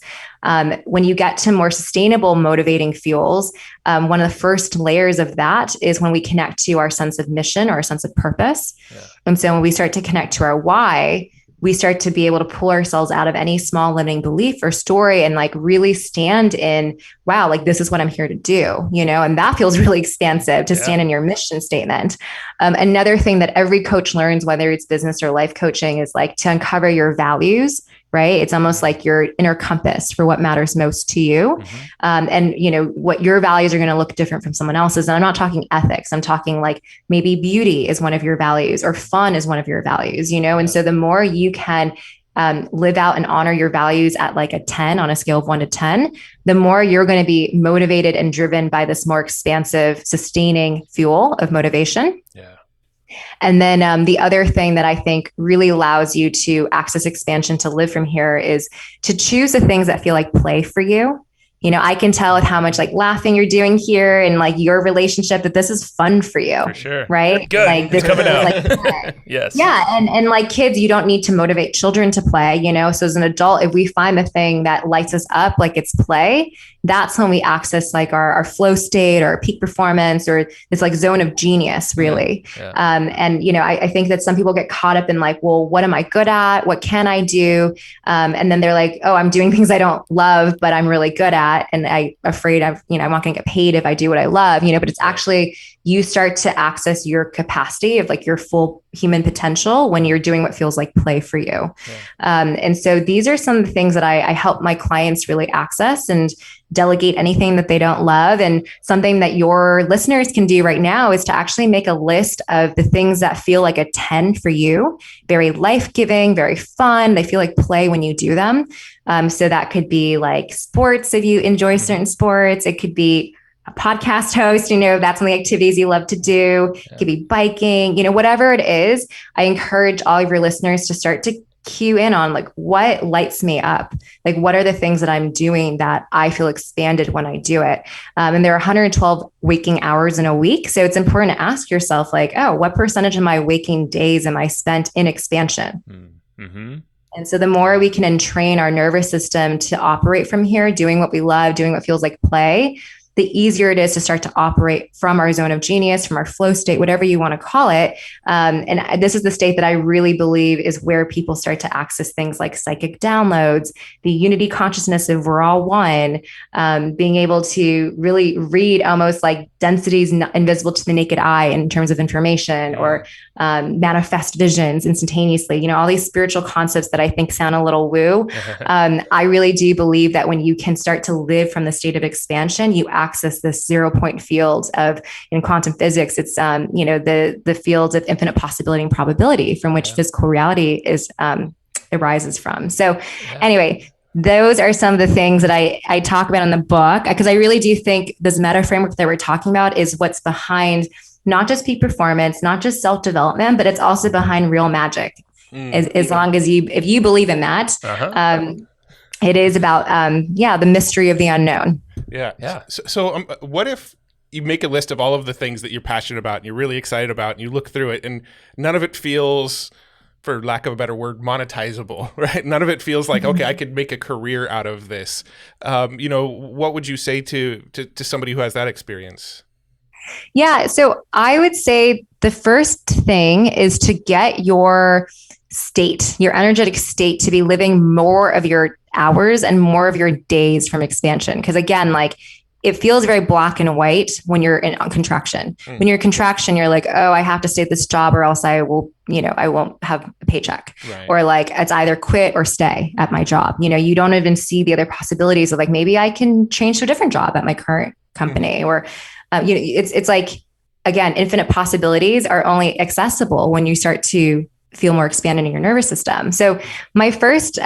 When you get to more sustainable motivating fuels, one of the first layers of that is when we connect to our sense of mission or our sense of purpose. Yeah. And so when we start to connect to our why, we start to be able to pull ourselves out of any small limiting belief or story and like really stand in, wow, like this is what I'm here to do, you know, and that feels really expansive to stand in your mission statement. Another thing that every coach learns, whether it's business or life coaching, is like to uncover your values, right? It's almost like your inner compass for what matters most to you. And, you know, what your values are going to look different from someone else's. And I'm not talking ethics. I'm talking like maybe beauty is one of your values or fun is one of your values, you know? And so the more you can live out and honor your values at like a 10 on a scale of 1 to 10, the more you're going to be motivated and driven by this more expansive, sustaining fuel of motivation. Yeah. And then the other thing that I think really allows you to access expansion to live from here is to choose the things that feel like play for you. You know, I can tell with how much like laughing you're doing here and like your relationship that this is fun for you. For sure. Right? Good. Like this is coming out. Like, yes. Yeah. And like kids, you don't need to motivate children to play, you know? So as an adult, if we find the thing that lights us up, like it's play, that's when we access like our flow state or peak performance or this like zone of genius, really. Yeah. And, you know, I think that some people get caught up in like, well, what am I good at? What can I do? And then they're like, oh, I'm doing things I don't love, but I'm really good at. And I'm afraid I'm not going to get paid if I do what I love, you know, but it's actually, you start to access your capacity of like your full human potential when you're doing what feels like play for you. Yeah. And so these are some of the things that I help my clients really access and delegate anything that they don't love. And something that your listeners can do right now is to actually make a list of the things that feel like a 10 for you, very life-giving, very fun. They feel like play when you do them. So that could be like sports, if you enjoy certain sports. It could be a podcast host, you know, that's one of the activities you love to do. It could be biking, you know, whatever it is. I encourage all of your listeners to start to cue in on like, what lights me up? Like, what are the things that I'm doing that I feel expanded when I do it? And there are 112 waking hours in a week. So it's important to ask yourself like, oh, what percentage of my waking days am I spent in expansion? Mm-hmm. And so the more we can entrain our nervous system to operate from here, doing what we love, doing what feels like play, the easier it is to start to operate from our zone of genius, from our flow state, whatever you want to call it. And this is the state that I really believe is where people start to access things like psychic downloads, the unity consciousness of we're all one, being able to really read almost like densities invisible to the naked eye in terms of information, or manifest visions instantaneously, you know, all these spiritual concepts that I think sound a little woo. I really do believe that when you can start to live from the state of expansion, you access this 0-point field of, in quantum physics, it's, you know, the fields of infinite possibility and probability from which physical reality is, arises from. So anyway, those are some of the things that I talk about in the book, because I really do think this meta framework that we're talking about is what's behind not just peak performance, not just self-development, but it's also behind real magic. As long as if you believe in that, it is about, the mystery of the unknown. Yeah. So what if you make a list of all of the things that you're passionate about and you're really excited about, and you look through it and none of it feels, for lack of a better word, monetizable, right? None of it feels like, okay, I could make a career out of this. You know, what would you say to somebody who has that experience? Yeah. So I would say the first thing is to get your state, your energetic state, to be living more of your hours and more of your days from expansion. Because again, like, it feels very black and white when you're in contraction. When you're in contraction, you're like, oh, I have to stay at this job or else I will, you know, I won't have a paycheck. Right. Or like, it's either quit or stay at my job. You know, you don't even see the other possibilities of like, maybe I can change to a different job at my current company. Or, you know, it's like, again, infinite possibilities are only accessible when you start to feel more expanded in your nervous system. So my first,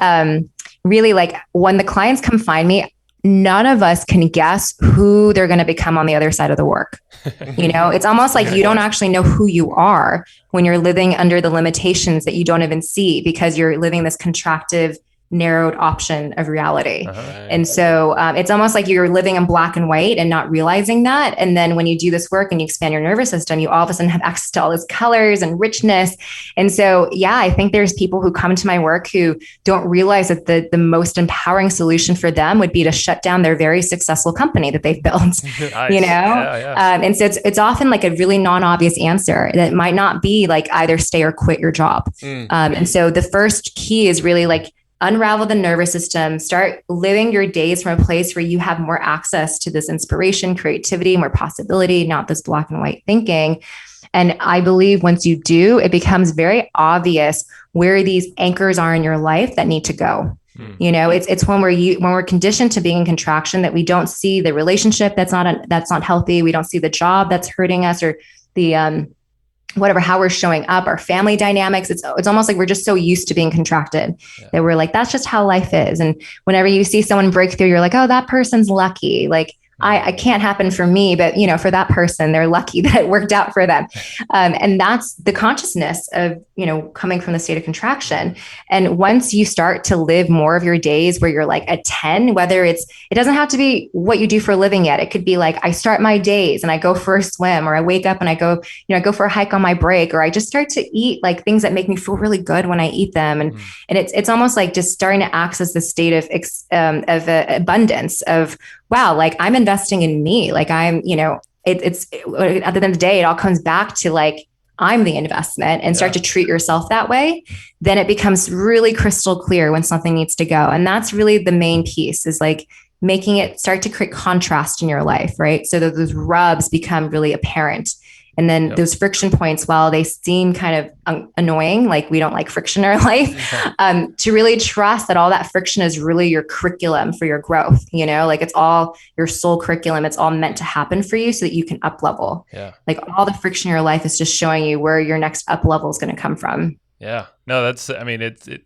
really like when the clients come find me, none of us can guess who they're going to become on the other side of the work. It's almost like you don't actually know who you are when you're living under the limitations that you don't even see because you're living this contractive, narrowed option of reality. And so it's almost like you're living in black and white and not realizing that. And then when you do this work and you expand your nervous system, you all of a sudden have access to all these colors and richness. And so, yeah, I think there's people who come to my work who don't realize that the most empowering solution for them would be to shut down their very successful company that they've built, and so it's often like a really non-obvious answer that might not be like either stay or quit your job. And so the first key is really like, unravel the nervous system, start living your days from a place where you have more access to this inspiration, creativity, more possibility, not this black and white thinking. And I believe once you do, it becomes very obvious where these anchors are in your life that need to go. It's when we're conditioned to being in contraction that we don't see the relationship that's not healthy. We don't see the job that's hurting us or the how we're showing up, our family dynamics. It's almost like we're just so used to being contracted that we're like, that's just how life is. And whenever you see someone break through, you're like, oh, that person's lucky. Like I can't happen for me, but for that person, they're lucky that it worked out for them. And that's the consciousness of, coming from the state of contraction. And once you start to live more of your days where you're like a 10, it doesn't have to be what you do for a living yet. It could be like, I start my days and I go for a swim, or I wake up and I go for a hike on my break, or I just start to eat like things that make me feel really good when I eat them. And it's almost like just starting to access the state of abundance of, wow, like I'm investing in me. Like I'm, it's at the end of the day, it all comes back to like, I'm the investment, and start to treat yourself that way. Then it becomes really crystal clear when something needs to go. And that's really the main piece, is like making it start to create contrast in your life, right? So that those rubs become really apparent. And then those friction points, while they seem kind of annoying, like we don't like friction in our life, to really trust that all that friction is really your curriculum for your growth, like it's all your soul curriculum. It's all meant to happen for you so that you can up level. Like all the friction in your life is just showing you where your next up level is going to come from. Yeah, no, it's the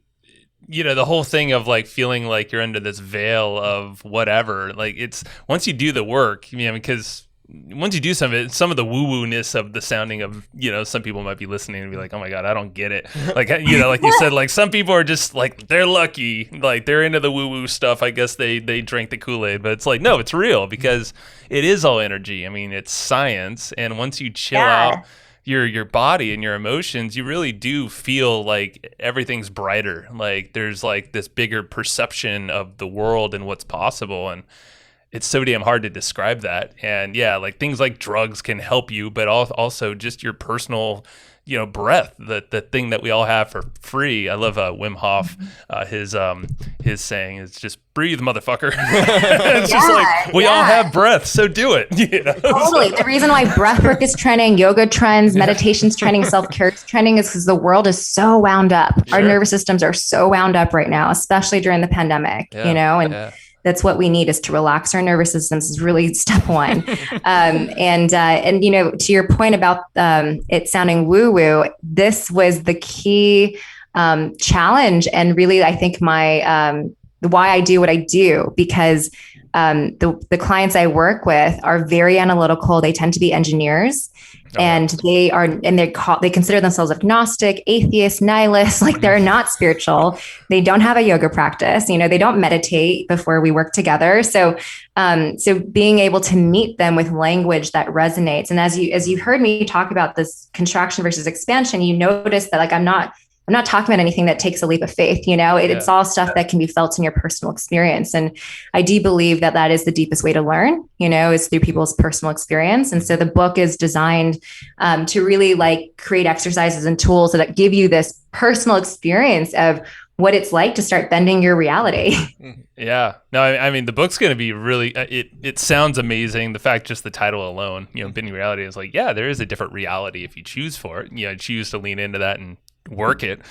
whole thing of like feeling like you're under this veil of whatever, like it's once you do the work, because once you do some of the woo-woo-ness of the sounding of, some people might be listening and be like, oh my God, I don't get it. Like, like you said, like some people are just like, they're lucky, like they're into the woo-woo stuff. I guess they drank the Kool-Aid, but it's like, no, it's real because it is all energy. I mean, it's science. And once you chill out your body and your emotions, you really do feel like everything's brighter. Like there's like this bigger perception of the world and what's possible. And it's so damn hard to describe that. And like things like drugs can help you, but also just your personal, breath, the thing that we all have for free. I love Wim Hof. His saying is just breathe, motherfucker. It's just like, we all have breath, so do it. Totally. The reason why breath work is trending, yoga trends, meditation's trending, self-care is trending is because the world is so wound up. Our nervous systems are so wound up right now, especially during the pandemic, that's what we need, is to relax our nervous systems is really step one. And to your point about it sounding woo-woo, this was the key challenge. And really, I think why I do what I do, because the clients I work with are very analytical. They tend to be engineers. And they consider themselves agnostic, atheist, nihilist, like they're not spiritual. They don't have a yoga practice. They don't meditate before we work together. So being able to meet them with language that resonates. And as you heard me talk about this contraction versus expansion, you notice that like, I'm not talking about anything that takes a leap of faith. It's all stuff that can be felt in your personal experience. And I do believe that is the deepest way to learn, is through people's personal experience. And so the book is designed to really like create exercises and tools that give you this personal experience of what it's like to start bending your reality. Yeah. No, I mean, the book's going to be really, it sounds amazing. The fact, just the title alone, bending reality is like, there is a different reality if you choose for it, choose to lean into that and work it.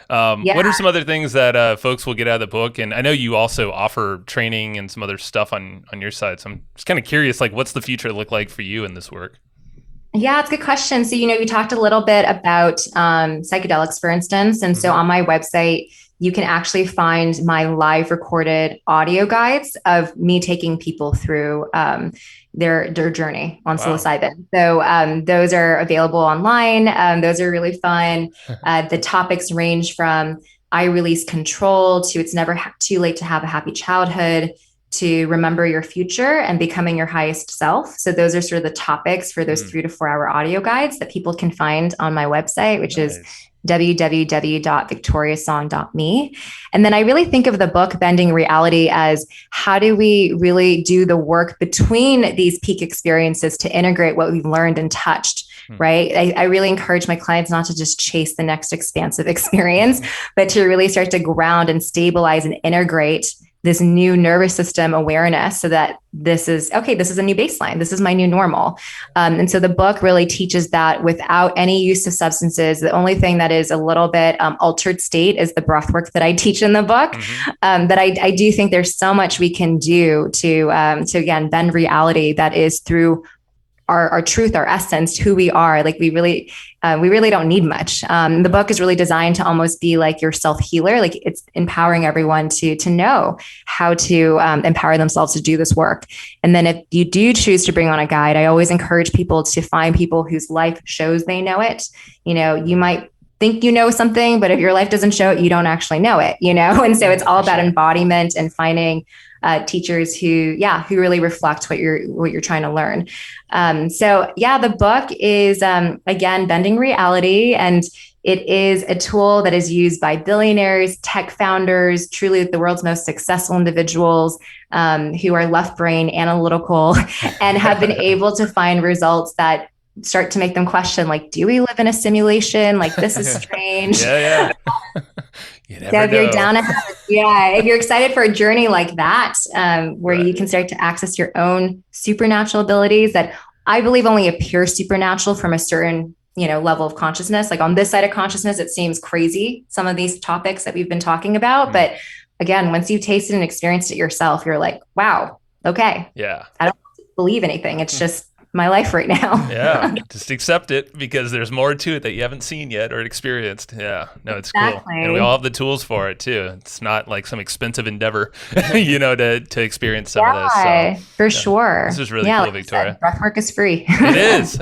What are some other things that folks will get out of the book? And I know you also offer training and some other stuff on your side. So I'm just kind of curious, like, what's the future look like for you in this work? Yeah, it's a good question. So, you talked a little bit about psychedelics, for instance. And so on my website, you can actually find my live recorded audio guides of me taking people through their journey on psilocybin. So those are available online. Those are really fun. The topics range from I release control to it's never too late to have a happy childhood to remember your future and becoming your highest self. So those are sort of the topics for those 3 to 4 hour audio guides that people can find on my website, which is www.victoriasong.me. And then I really think of the book Bending Reality as how do we really do the work between these peak experiences to integrate what we've learned and touched, right? I really encourage my clients not to just chase the next expansive experience, but to really start to ground and stabilize and integrate this new nervous system awareness so that this is a new baseline. This is my new normal. And so the book really teaches that without any use of substances. The only thing that is a little bit altered state is the breath work that I teach in the book. But I do think there's so much we can do to again, bend reality that is through our truth, our essence, who we are. Like we really don't need much. The book is really designed to almost be like your self-healer. Like it's empowering everyone to know how to empower themselves to do this work. And then if you do choose to bring on a guide, I always encourage people to find people whose life shows they know it. You might think you know something, but if your life doesn't show it, you don't actually know it, And so it's all about embodiment and finding teachers who really reflect what you're trying to learn. The book is, again, Bending Reality. And it is a tool that is used by billionaires, tech founders, truly the world's most successful individuals who are left brain analytical and have been able to find results that start to make them question, like, do we live in a simulation? Like, this is strange. Yeah. If you're down if you're excited for a journey like that, where you can start to access your own supernatural abilities that I believe only appear supernatural from a certain, level of consciousness. Like on this side of consciousness, it seems crazy, some of these topics that we've been talking about. But again, once you've tasted and experienced it yourself, you're like, wow, okay. Yeah. I don't believe anything. It's just my life right now. Yeah. Just accept it because there's more to it that you haven't seen yet or experienced. Yeah. No, it's cool. And we all have the tools for it too. It's not like some expensive endeavor, to experience some of this. So, for sure. This is really cool, like Victoria. Breathwork is free. It is.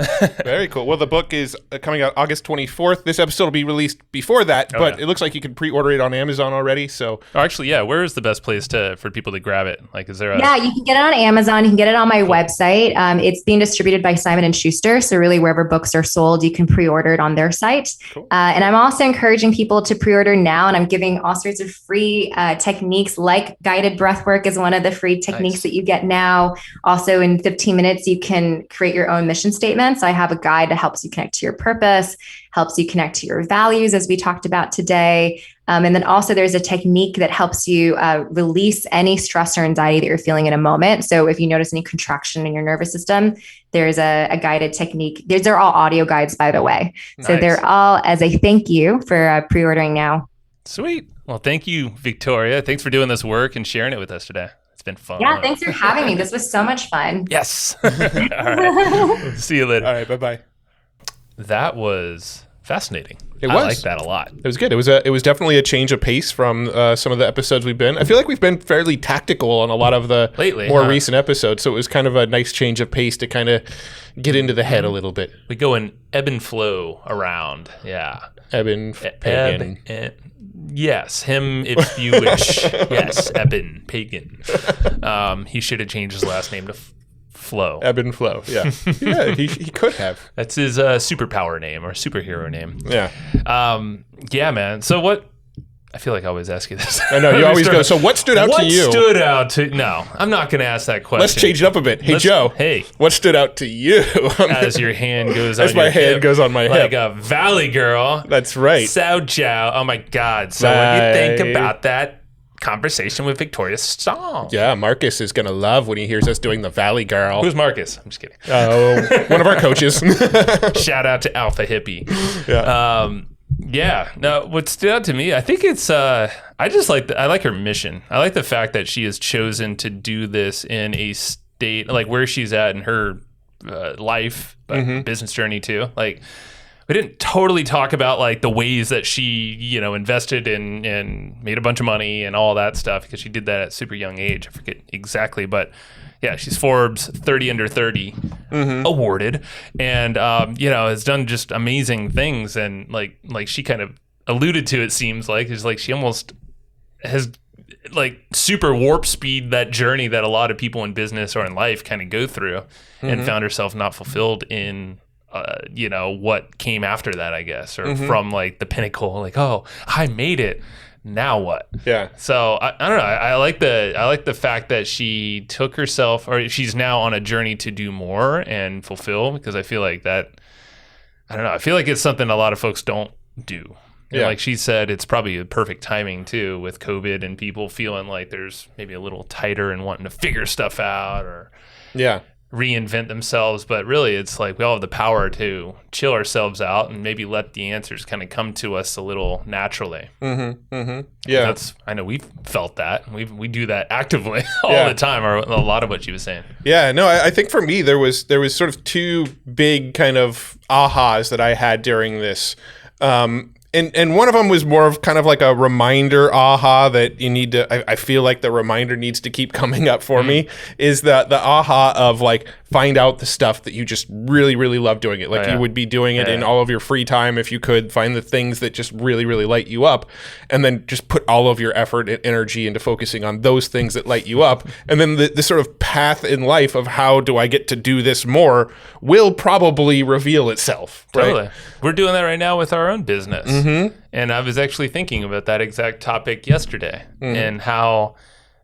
Very cool. Well, the book is coming out August 24th. This episode will be released before that, but it looks like you can pre-order it on Amazon already. So, actually, where is the best place for people to grab it? Like, is there you can get it on Amazon. You can get it on my website. It's being distributed by Simon & Schuster. So really wherever books are sold, you can pre-order it on their site. Cool. And I'm also encouraging people to pre-order now. And I'm giving all sorts of free techniques, like guided breath work is one of the free techniques that you get now. Also in 15 minutes, you can create your own mission statement. So I have a guide that helps you connect to your purpose, helps you connect to your values, as we talked about today. And then also there's a technique that helps you release any stress or anxiety that you're feeling in a moment. So if you notice any contraction in your nervous system, there's a guided technique. These are all audio guides, by the way. Nice. So they're all as a thank you for pre-ordering now. Sweet. Well, thank you, Victoria. Thanks for doing this work and sharing it with us today. It's been fun. Yeah, thanks for having me. This was so much fun. Yes. All right. See you later. All right. Bye-bye. That was fascinating. I like that a lot. It was good. It was definitely a change of pace from some of the episodes we've been. I feel like we've been fairly tactical on a lot of the more recent episodes. So it was kind of a nice change of pace to kind of get into the head a little bit. We go in ebb and flow around. Yeah. Eben, pagan. Yes, him if you wish. Yes, Eben, pagan. He should have changed his last name to Flow. Ebb and Flow, yeah. Yeah, he could have. That's his superpower name or superhero name. Yeah. Yeah, man. So what... I feel like I always ask you this. I know, you always go, so what stood out to you? What stood out to... No, I'm not going to ask that question. Let's change it up a bit. Hey, Joe. Hey. What stood out to you? As your hand goes on your hip. As my hand goes on my hip. Like a valley girl. That's right. Sao Jiao. Oh, my God. So what do you think about that conversation with Victoria Song? Yeah, Marcus is going to love when he hears us doing the Valley Girl. Who's Marcus? I'm just kidding. Oh, one of our coaches. Shout out to Alpha Hippie. Yeah. Yeah. No, what stood out to me, I think it's I like her mission. I like the fact that she has chosen to do this in a state like where she's at in her life, but business journey too. Like, we didn't totally talk about like the ways that she, invested in and made a bunch of money and all that stuff, because she did that at a super young age. I forget exactly, but yeah, she's Forbes 30 under 30 awarded, and has done just amazing things. And like she kind of alluded to, it seems like, is like she almost has like super warp speed that journey that a lot of people in business or in life kind of go through, and found herself not fulfilled in what came after that, I guess, or from like the pinnacle, like, oh, I made it, now what? Yeah. So I don't know. I like the fact that she took herself, or she's now on a journey to do more and fulfill, because I feel like that, I don't know, I feel like it's something a lot of folks don't do. And like she said, it's probably a perfect timing too, with COVID and people feeling like there's maybe a little tighter and wanting to figure stuff out or reinvent themselves. But really, it's like we all have the power to chill ourselves out and maybe let the answers kind of come to us a little naturally. Yeah. I know we've felt that. We do that actively all the time, or a lot of what she was saying. Yeah, no, I think for me, there was sort of two big kind of ahas that I had during this. And one of them was more of kind of like a reminder aha that you need to, I feel like the reminder needs to keep coming up for me, is the aha of like, find out the stuff that you just really, really love doing it. Like you would be doing it in all of your free time if you could. Find the things that just really, really light you up, and then just put all of your effort and energy into focusing on those things that light you up. And then the sort of path in life of how do I get to do this more will probably reveal itself. Right? Totally. We're doing that right now with our own business. And I was actually thinking about that exact topic yesterday, and how,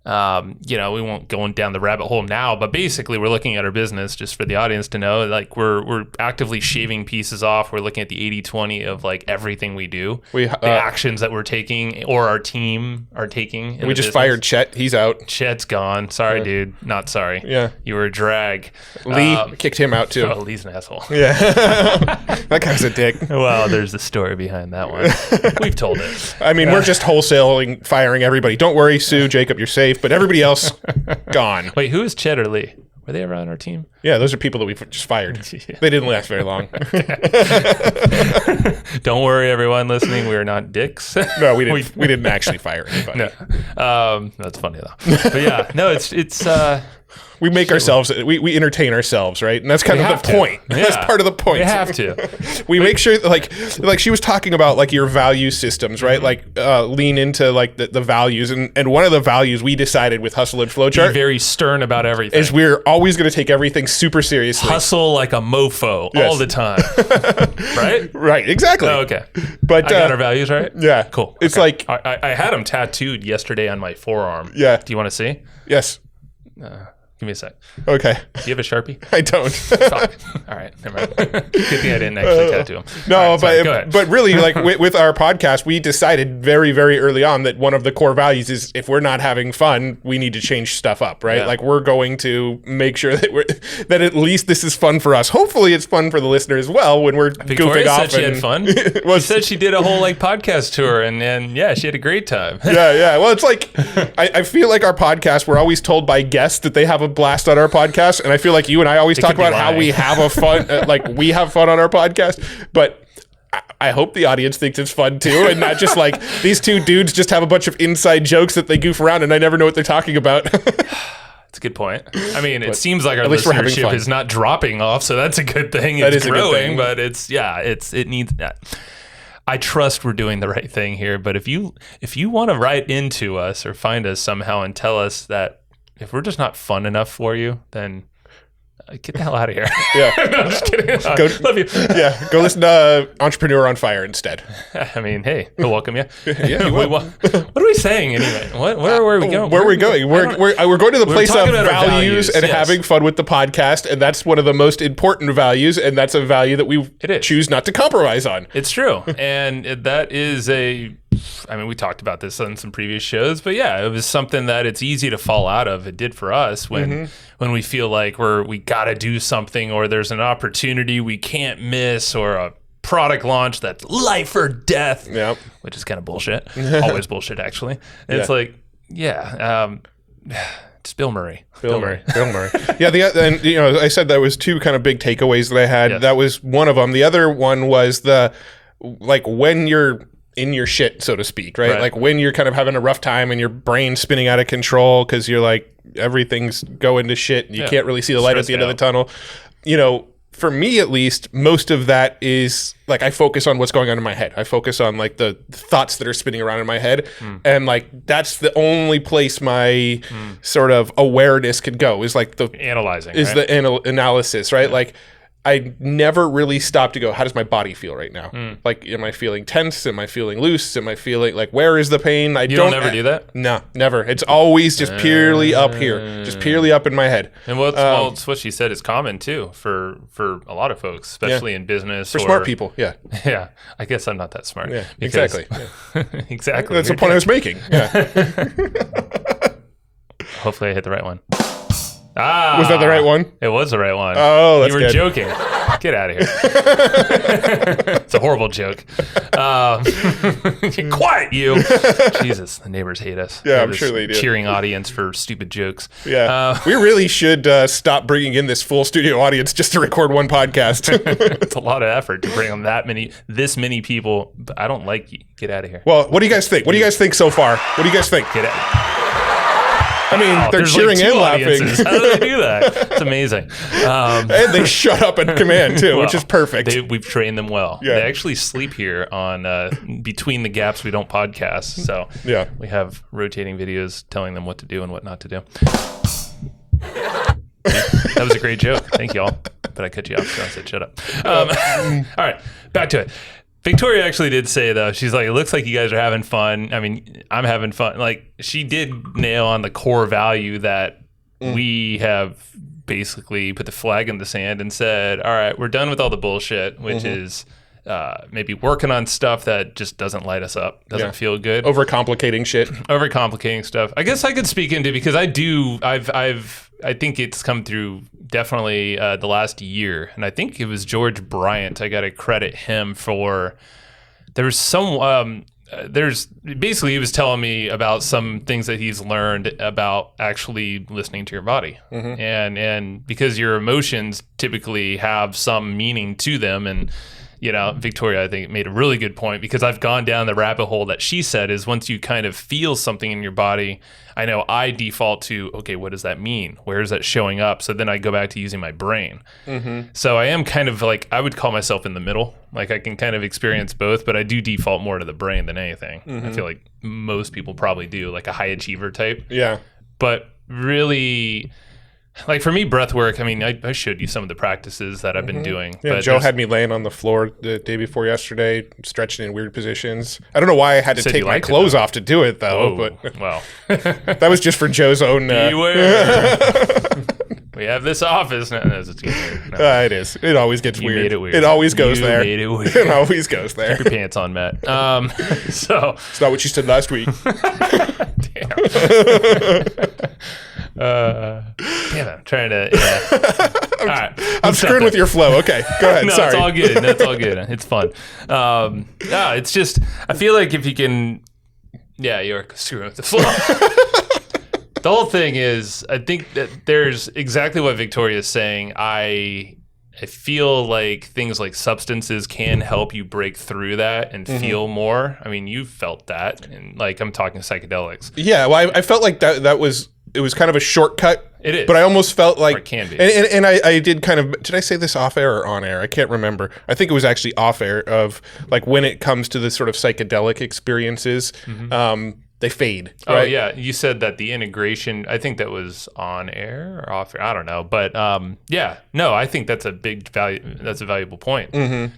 we won't go down the rabbit hole now, but basically we're looking at our business, just for the audience to know, like we're actively shaving pieces off. We're looking at the 80-20 of like everything we do, the actions that we're taking or our team are taking. We just fired Chet. He's out. Chet's gone. Sorry, dude. Not sorry. Yeah. You were a drag. Lee kicked him out too. Oh, Lee's an asshole. Yeah. That guy's a dick. Well, there's a story behind that one. We've told it. I mean, we're just wholesaling, firing everybody. Don't worry, Sue, Jacob, you're safe. But everybody else, gone. Wait, who is Chet or Lee? Were they ever on our team? Yeah, those are people that we've just fired. They didn't last very long. Don't worry, everyone listening. We are not dicks. No, we didn't actually fire anybody. No. That's funny though. But yeah, no, it's we make ourselves, we entertain ourselves, right? And that's kind of the point. Yeah. That's part of the point. We have to. We make sure that, like she was talking about like your value systems, right? Like lean into like the values. And one of the values we decided with Hustle and Flowchart, be very stern about everything, is we're always going to take everything super seriously. Hustle like a mofo all the time. Right? Right, exactly. Oh, okay. But I got our values right? Yeah. Cool. It's okay. like... I had them tattooed yesterday on my forearm. Yeah. Do you want to see? Yes. Give me a sec. Okay. Do you have a Sharpie? I don't. Fuck. All right. Never mind. Good thing I didn't actually tattoo them. No, right, but really, like with our podcast, we decided very, very early on that one of the core values is if we're not having fun, we need to change stuff up, right? Yeah. Like we're going to make sure that that at least this is fun for us. Hopefully, it's fun for the listener as well when we're Victoria goofing off. Said she had fun. She said she did a whole like podcast tour, and yeah, she had a great time. Yeah. Well, it's like I feel like our podcast, we're always told by guests that they have a blast on our podcast, and I feel like you and I always talk about how we have a fun, like we have fun on our podcast, but I hope the audience thinks it's fun too, and not just like these two dudes just have a bunch of inside jokes that they goof around and I never know what they're talking about. That's a good point. I mean, it seems like our listenership is not dropping off, so that's a good thing. It's growing, but it needs that. I trust we're doing the right thing here, but if you want to write into us or find us somehow and tell us that if we're just not fun enough for you, then get the hell out of here. Yeah. No, I'm just kidding. Love you. Yeah. Go listen to Entrepreneur on Fier instead. I mean, hey, he'll welcome you. Yeah. What are we saying anyway? Where are we going? Where are we going? We're going to the place of values and having fun with the podcast, and that's one of the most important values, and that's a value that we choose not to compromise on. It's true. And that is we talked about this on some previous shows, but yeah, it was something that it's easy to fall out of. It did for us when we feel like we got to do something, or there's an opportunity we can't miss, or a product launch that's life or death, which is kind of bullshit. Always bullshit, actually. And it's like, It's Bill Murray. Bill Murray. Yeah, and you know, I said that was two kind of big takeaways that I had. Yes. That was one of them. The other one was like when you're in your shit, so to speak, right? Like when you're kind of having a rough time and your brain's spinning out of control because you're like everything's going to shit and you can't really see the light at the end of the tunnel. You know, for me at least, most of that is like I focus on what's going on in my head. I focus on like the thoughts that are spinning around in my head. And like that's the only place my sort of awareness could go is like the analyzing. Is the analysis, right? Like I never really stop to go, how does my body feel right now? Like, am I feeling tense? Am I feeling loose? Am I feeling like, where is the pain? You don't ever do that? No, never. It's always just purely up here, just purely up in my head. And it's what she said is common too for a lot of folks, especially in business. For smart people, yeah. Yeah, I guess I'm not that smart. Yeah, exactly. Exactly. That's the point I was making. Yeah. Hopefully I hit the right one. Was that the right one? It was the right one. Oh, that's You were good. joking. Get out of here. It's a horrible joke. Quiet, you. Jesus, the neighbors hate us. Yeah, I'm This sure they do. Cheering audience for stupid jokes. Yeah. We really should stop bringing in this full studio audience just to record one podcast. It's a lot of effort to bring on this many people. But I don't like you. Get out of here. Well, what do you guys think? What do you guys think so far? What do you guys think? Get out. I mean, they're There's cheering like and two laughing. audiences. How do they do that? It's amazing. And they shut up at command, too, which is perfect. We've trained them well. Yeah. They actually sleep here on between the gaps we don't podcast. So Yeah. we have rotating videos telling them what to do and what not to do. That was a great joke. Thank you all. But I cut you off, so I said shut up. All right, back to it. Victoria actually did say, though, she's like, it looks like you guys are having fun. I mean, I'm having fun. Like, she did nail on the core value that we have basically put the flag in the sand and said, all right, we're done with all the bullshit, which is maybe working on stuff that just doesn't light us up, doesn't feel good. Overcomplicating shit. Overcomplicating stuff. I guess I could speak into, because I think it's come through definitely the last year, and I think it was George Bryant. I got to credit him for. There's basically he was telling me about some things that he's learned about actually listening to your body, and because your emotions typically have some meaning to them, and you know, Victoria, I think, made a really good point, because I've gone down the rabbit hole that she said is once you kind of feel something in your body, I know I default to, okay, what does that mean? Where is that showing up? So then I go back to using my brain. So I am kind of like, I would call myself in the middle. Like I can kind of experience both, but I do default more to the brain than anything. I feel like most people probably do, like a high achiever type. Yeah. But really, like for me, breath work, I mean, I showed you some of the practices that I've been doing. Yeah, but Joe had me laying on the floor the day before yesterday, stretching in weird positions. I don't know why I had to Said take you my liked it, clothes though. off to do it, though. Oh, But well. that was just for Joe's own... Beware. We have this office. No, it's weird. No. it is. It always gets You weird. made it weird. It always goes You there. made it weird. It always goes there. Keep your pants on, Matt. So, It's not what you said last week. damn it, I'm trying to. Yeah. All right, I'm screwing with your flow. Okay, go ahead. No, Sorry. it's all good. That's all good. It's fun. It's just, I feel like if you can, you're screwing with the flow. The whole thing is, I think that there's exactly what Victoria is saying. I feel like things like substances can help you break through that and feel more. I mean, you've felt that, and like I'm talking psychedelics. Yeah, well, I felt like that was it was kind of a shortcut. It is, but I almost felt like or it can be. And I did kind of. Did I say this off air or on air? I can't remember. I think it was actually off air. Of like when it comes to the sort of psychedelic experiences. They fade. Right? Oh yeah, you said that the integration. I think that was on air or off air. I don't know, but I think that's a big value. That's a valuable point.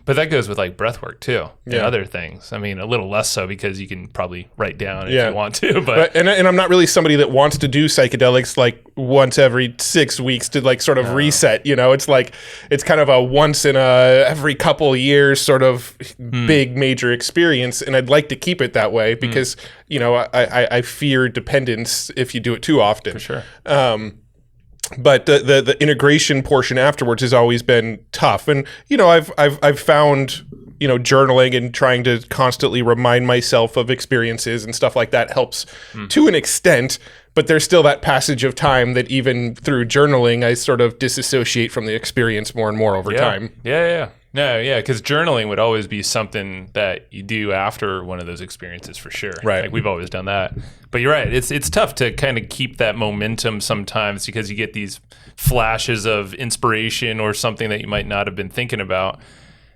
But that goes with like breath work too, and other things. I mean, a little less so because you can probably write down if you want to. But and I'm not really somebody that wants to do psychedelics like once every 6 weeks to like sort of reset. You know, it's like it's kind of a once in a every couple years sort of big major experience, and I'd like to keep it that way because you know. I fear dependence if you do it too often. For sure. But the integration portion afterwards has always been tough, and you know I've found journaling and trying to constantly remind myself of experiences and stuff like that helps to an extent. But there's still that passage of time that even through journaling, I sort of disassociate from the experience more and more over time. Yeah. No, yeah, because journaling would always be something that you do after one of those experiences for sure. Right. Like we've always done that. But you're right. It's tough to kind of keep that momentum sometimes because you get these flashes of inspiration or something that you might not have been thinking about.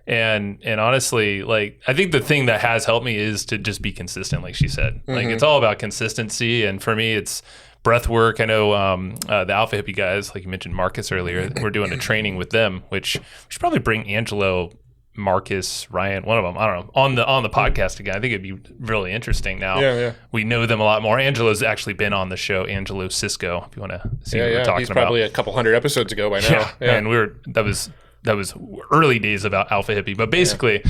And honestly, like I think the thing that has helped me is to just be consistent, like she said. Like it's all about consistency. And for me, it's breath work. I know the Alpha Hippie guys, like you mentioned Marcus earlier, we're doing a training with them, which we should probably bring Angelo, Marcus, Ryan, one of them, I don't know, on the podcast again. I think it'd be really interesting. Now we know them a lot more. Angelo's actually been on the show, Angelo Cisco, if you want to see what we're talking he's about. Probably a couple hundred episodes ago by now. Yeah. And that was early days about Alpha Hippie, but basically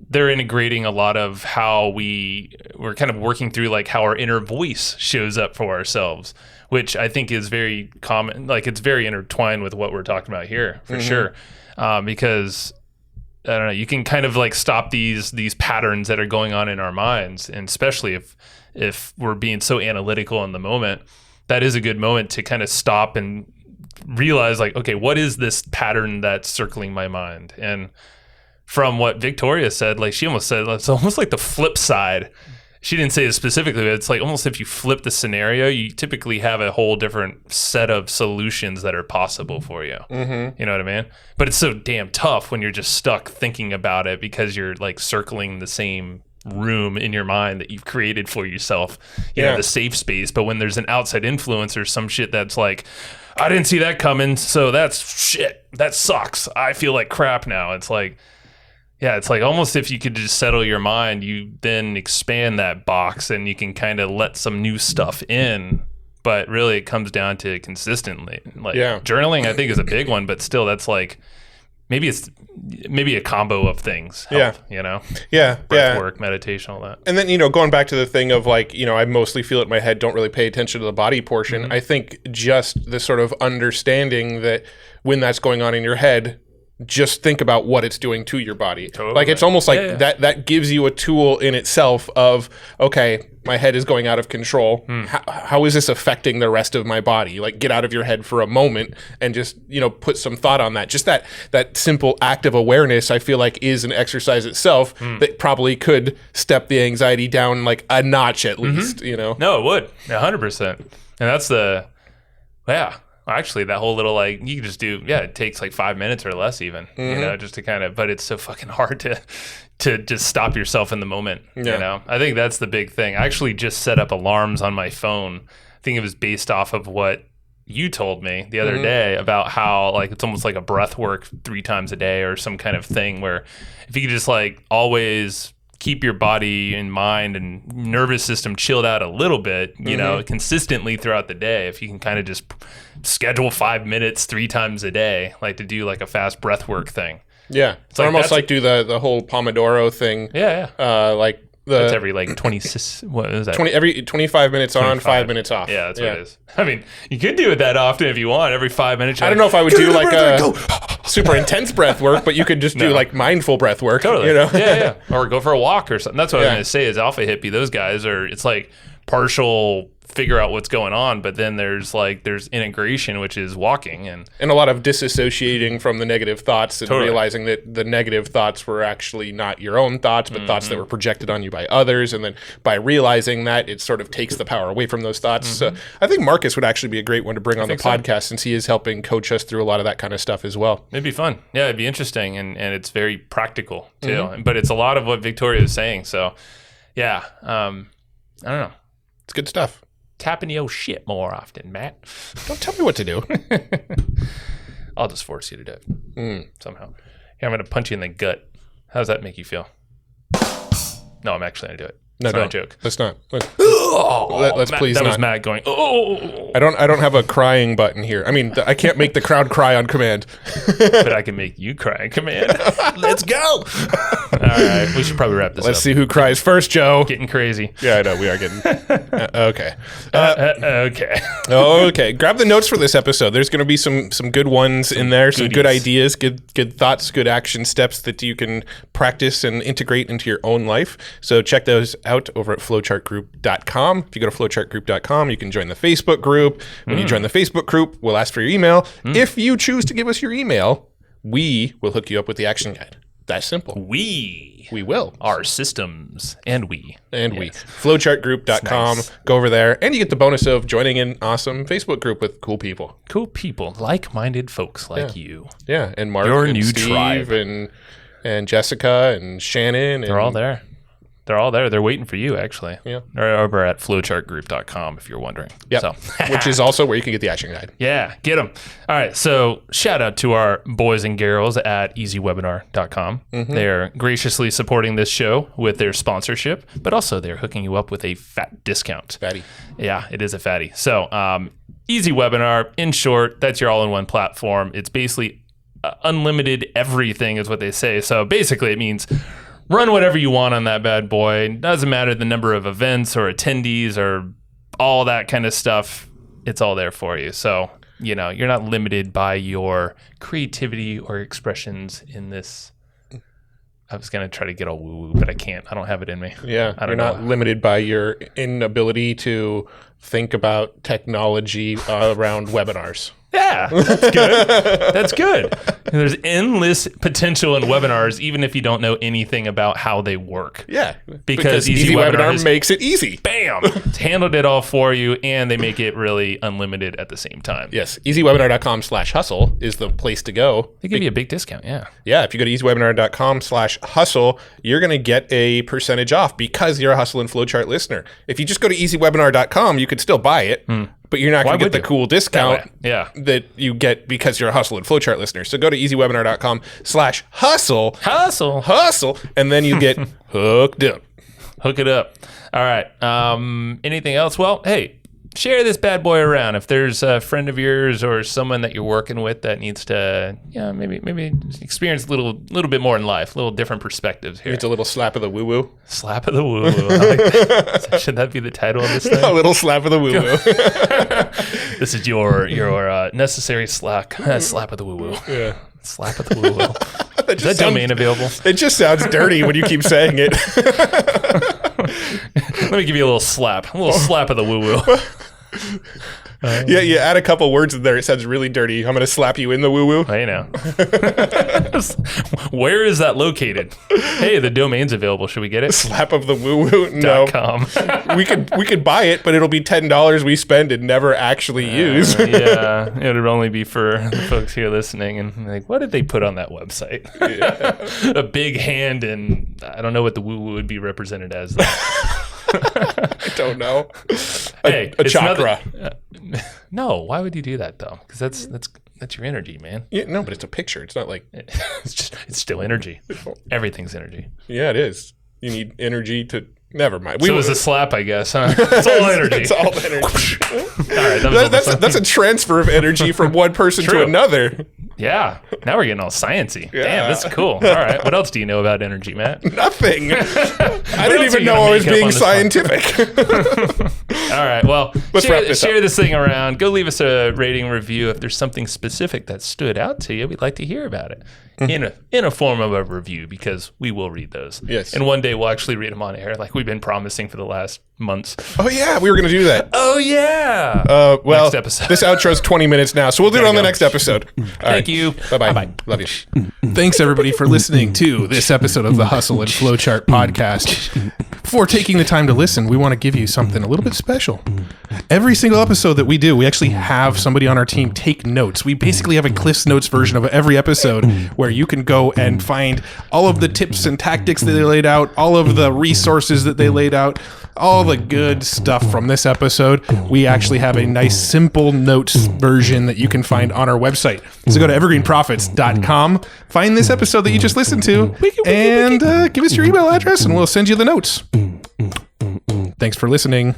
they're integrating a lot of how we're kind of working through like how our inner voice shows up for ourselves, which I think is very common. Like it's very intertwined with what we're talking about here for sure. Because I don't know, you can kind of like stop these patterns that are going on in our minds. And especially if we're being so analytical in the moment, that is a good moment to kind of stop and realize like, okay, what is this pattern that's circling my mind? And from what Victoria said, like she almost said, it's almost like the flip side. She didn't say it specifically, but it's like almost if you flip the scenario, you typically have a whole different set of solutions that are possible for you. You know what I mean? But it's so damn tough when you're just stuck thinking about it because you're like circling the same room in your mind that you've created for yourself, you know, the safe space. But when there's an outside influence or some shit that's like, I didn't see that coming, so that's shit. That sucks. I feel like crap now. It's like, it's like almost if you could just settle your mind, you then expand that box and you can kind of let some new stuff in. But really, it comes down to consistently. Like journaling, I think, is a big one, but still, that's like maybe a combo of things. Breath work, meditation, all that. And then, going back to the thing of like, I mostly feel it in my head, don't really pay attention to the body portion. I think just the sort of understanding that when that's going on in your head, just think about what it's doing to your body. Totally. Like it's almost like that gives you a tool in itself of, okay, my head is going out of control. How is this affecting the rest of my body? Like get out of your head for a moment and just, put some thought on that. Just that simple act of awareness, I feel like is an exercise itself that probably could step the anxiety down like a notch at least, No, it would. 100%. And that's actually, that whole little like you can just do it takes like 5 minutes or less even, just to kind of, but it's so fucking hard to just stop yourself in the moment. I think that's the big thing. I actually just set up alarms on my phone. I think it was based off of what you told me the other day about how like it's almost like a breath work 3 times a day or some kind of thing where if you could just like always keep your body and mind and nervous system chilled out a little bit, consistently throughout the day. If you can kind of just schedule 5 minutes 3 times a day, like to do like a fast breath work thing. Yeah. It's almost like do the whole Pomodoro thing. Like that's every like 20, what is that? 25 minutes on, 5 minutes off. Yeah, that's what it is. I mean, you could do it that often if you want, every 5 minutes. I don't know if I would do like a super intense breath work, but you could just do like mindful breath work. Totally. Yeah. Or go for a walk or something. That's what I was going to say is Alpha Hippie. Those guys it's like partial figure out what's going on, but then there's integration, which is walking and a lot of disassociating from the negative thoughts and realizing that the negative thoughts were actually not your own thoughts, but thoughts that were projected on you by others. And then by realizing that, it sort of takes the power away from those thoughts. So I think Marcus would actually be a great one to bring on the podcast since he is helping coach us through a lot of that kind of stuff as well. It'd be fun. Yeah, it'd be interesting. And it's very practical too, but it's a lot of what Victoria is saying. So I don't know. It's good stuff. Tap into your shit more often, Matt. Don't tell me what to do. I'll just force you to do it somehow. Here, I'm going to punch you in the gut. How does that make you feel? No, I'm actually going to do it. No, It's not a don't. joke. Let's not. Let's Matt, please that not. was Matt going, oh, I don't have a crying button here. I mean, I can't make the crowd cry on command. but I can make you cry. Command. Let's go. All right, we should probably wrap this Let's up. see who cries first, Joe. Getting crazy. Yeah, I know we are getting. Okay. Okay. Okay. Grab the notes for this episode. There's going to be some good ones in there. Some good goodies. ideas, good thoughts, good action steps that you can practice and integrate into your own life. So check those out over at flowchartgroup.com. If you go to flowchartgroup.com, you can join the Facebook group. When you join the Facebook group, we'll ask for your email. If you choose to give us your email, we will hook you up with the action guide. That's simple. We will. are systems, and we. Flowchartgroup.com. Nice. Go over there, and you get the bonus of joining an awesome Facebook group with cool people. Cool people, like-minded folks like you. Yeah, and Mark Your and new Steve tribe. and Jessica and Shannon. They're all there. They're all there. They're waiting for you, actually. Yeah. They're over at flowchartgroup.com, if you're wondering. Yep. So. Which is also where you can get the action guide. Yeah, get them. All right, so shout out to our boys and girls at easywebinar.com. They're graciously supporting this show with their sponsorship, but also they're hooking you up with a fat discount. Fatty. Yeah, it is a fatty. So Easy Webinar, in short, that's your all-in-one platform. It's basically unlimited everything is what they say. So basically it means run whatever you want on that bad boy. It doesn't matter the number of events or attendees or all that kind of stuff. It's all there for you. So, you're not limited by your creativity or expressions in this. I was going to try to get all woo-woo, but I can't. I don't have it in me. Yeah, I you're don't not know. limited by your inability to think about technology around webinars. Yeah, that's good. That's good. And there's endless potential in webinars, even if you don't know anything about how they work. Yeah, Because Easy Easy Webinar Webinar has- makes it easy. Bam! It's handled it all for you, and they make it really unlimited at the same time. Yes, easywebinar.com/hustle is the place to go. They give you a big discount, yeah. Yeah, if you go to easywebinar.com/hustle, you're going to get a percentage off because you're a Hustle and Flowchart listener. If you just go to easywebinar.com, you could still buy it, but you're not going to get would the you? cool discount That way, yeah. that you get because you're a Hustle and Flowchart listener. So go to easywebinar.com/hustle, Hustle. and then you get hooked up. Hook it up. All right. Anything else? Well, hey, share this bad boy around. If there's a friend of yours or someone that you're working with that needs to, maybe experience a little bit more in life, a little different perspectives here. It's a little slap of the woo-woo. Slap of the woo. I like that. Should that be the title of this thing? A little slap of the woo-woo. This is your necessary slap of the woo woo. Yeah. Slap of the woo woo. Is that domain available? It just sounds dirty when you keep saying it. Let me give you a little slap of the woo woo. Yeah, you add a couple words in there. It sounds really dirty. I'm going to slap you in the woo-woo. I know. Where is that located? Hey, the domain's available. Should we get it? Slap of the woo-woo? No. .com. we could buy it, but it'll be $10 we spend and never actually use. Yeah, it would only be for the folks here listening and like, what did they put on that website? A big hand, and I don't know what the woo woo would be represented as. I don't know. Hey, a it's chakra. No, why would you do that though? Because that's your energy, man. Yeah, no, but it's a picture. It's not like. It's still energy. Everything's energy. Yeah, it is. You need energy to. Never mind. So it was a slap, I guess, huh? It's all energy. It's all energy. All right, That's a transfer of energy from one person to True. another. Yeah. Now we're getting all sciencey. Yeah. Damn, that's cool. All right. What else do you know about energy, Matt? Nothing. I didn't else are even you know gonna I was make up being on this scientific. All right. Well, Let's wrap this share up. this thing around. Go leave us a rating review if there's something specific that stood out to you. We'd like to hear about it in a form of a review because we will read those. Yes. And one day we'll actually read them on air, like we've been promising for the last months. Oh yeah, we were going to do that. Oh yeah. Well, Next episode. this outro's 20 minutes now, so we'll do it on the next episode. Thank you. Bye-bye. Bye-bye. Love you. Thanks, everybody, for listening to this episode of the Hustle and Flowchart podcast. Before taking the time to listen, we want to give you something a little bit special. Every single episode that we do, we actually have somebody on our team take notes. We basically have a Cliff's Notes version of every episode where you can go and find all of the tips and tactics that they laid out, all of the resources that they laid out, all the good stuff from this episode. We actually have a nice simple notes version that you can find on our website. So go to evergreenprofits.com, find this episode that you just listened to, and give us your email address and we'll send you the notes. Thanks for listening.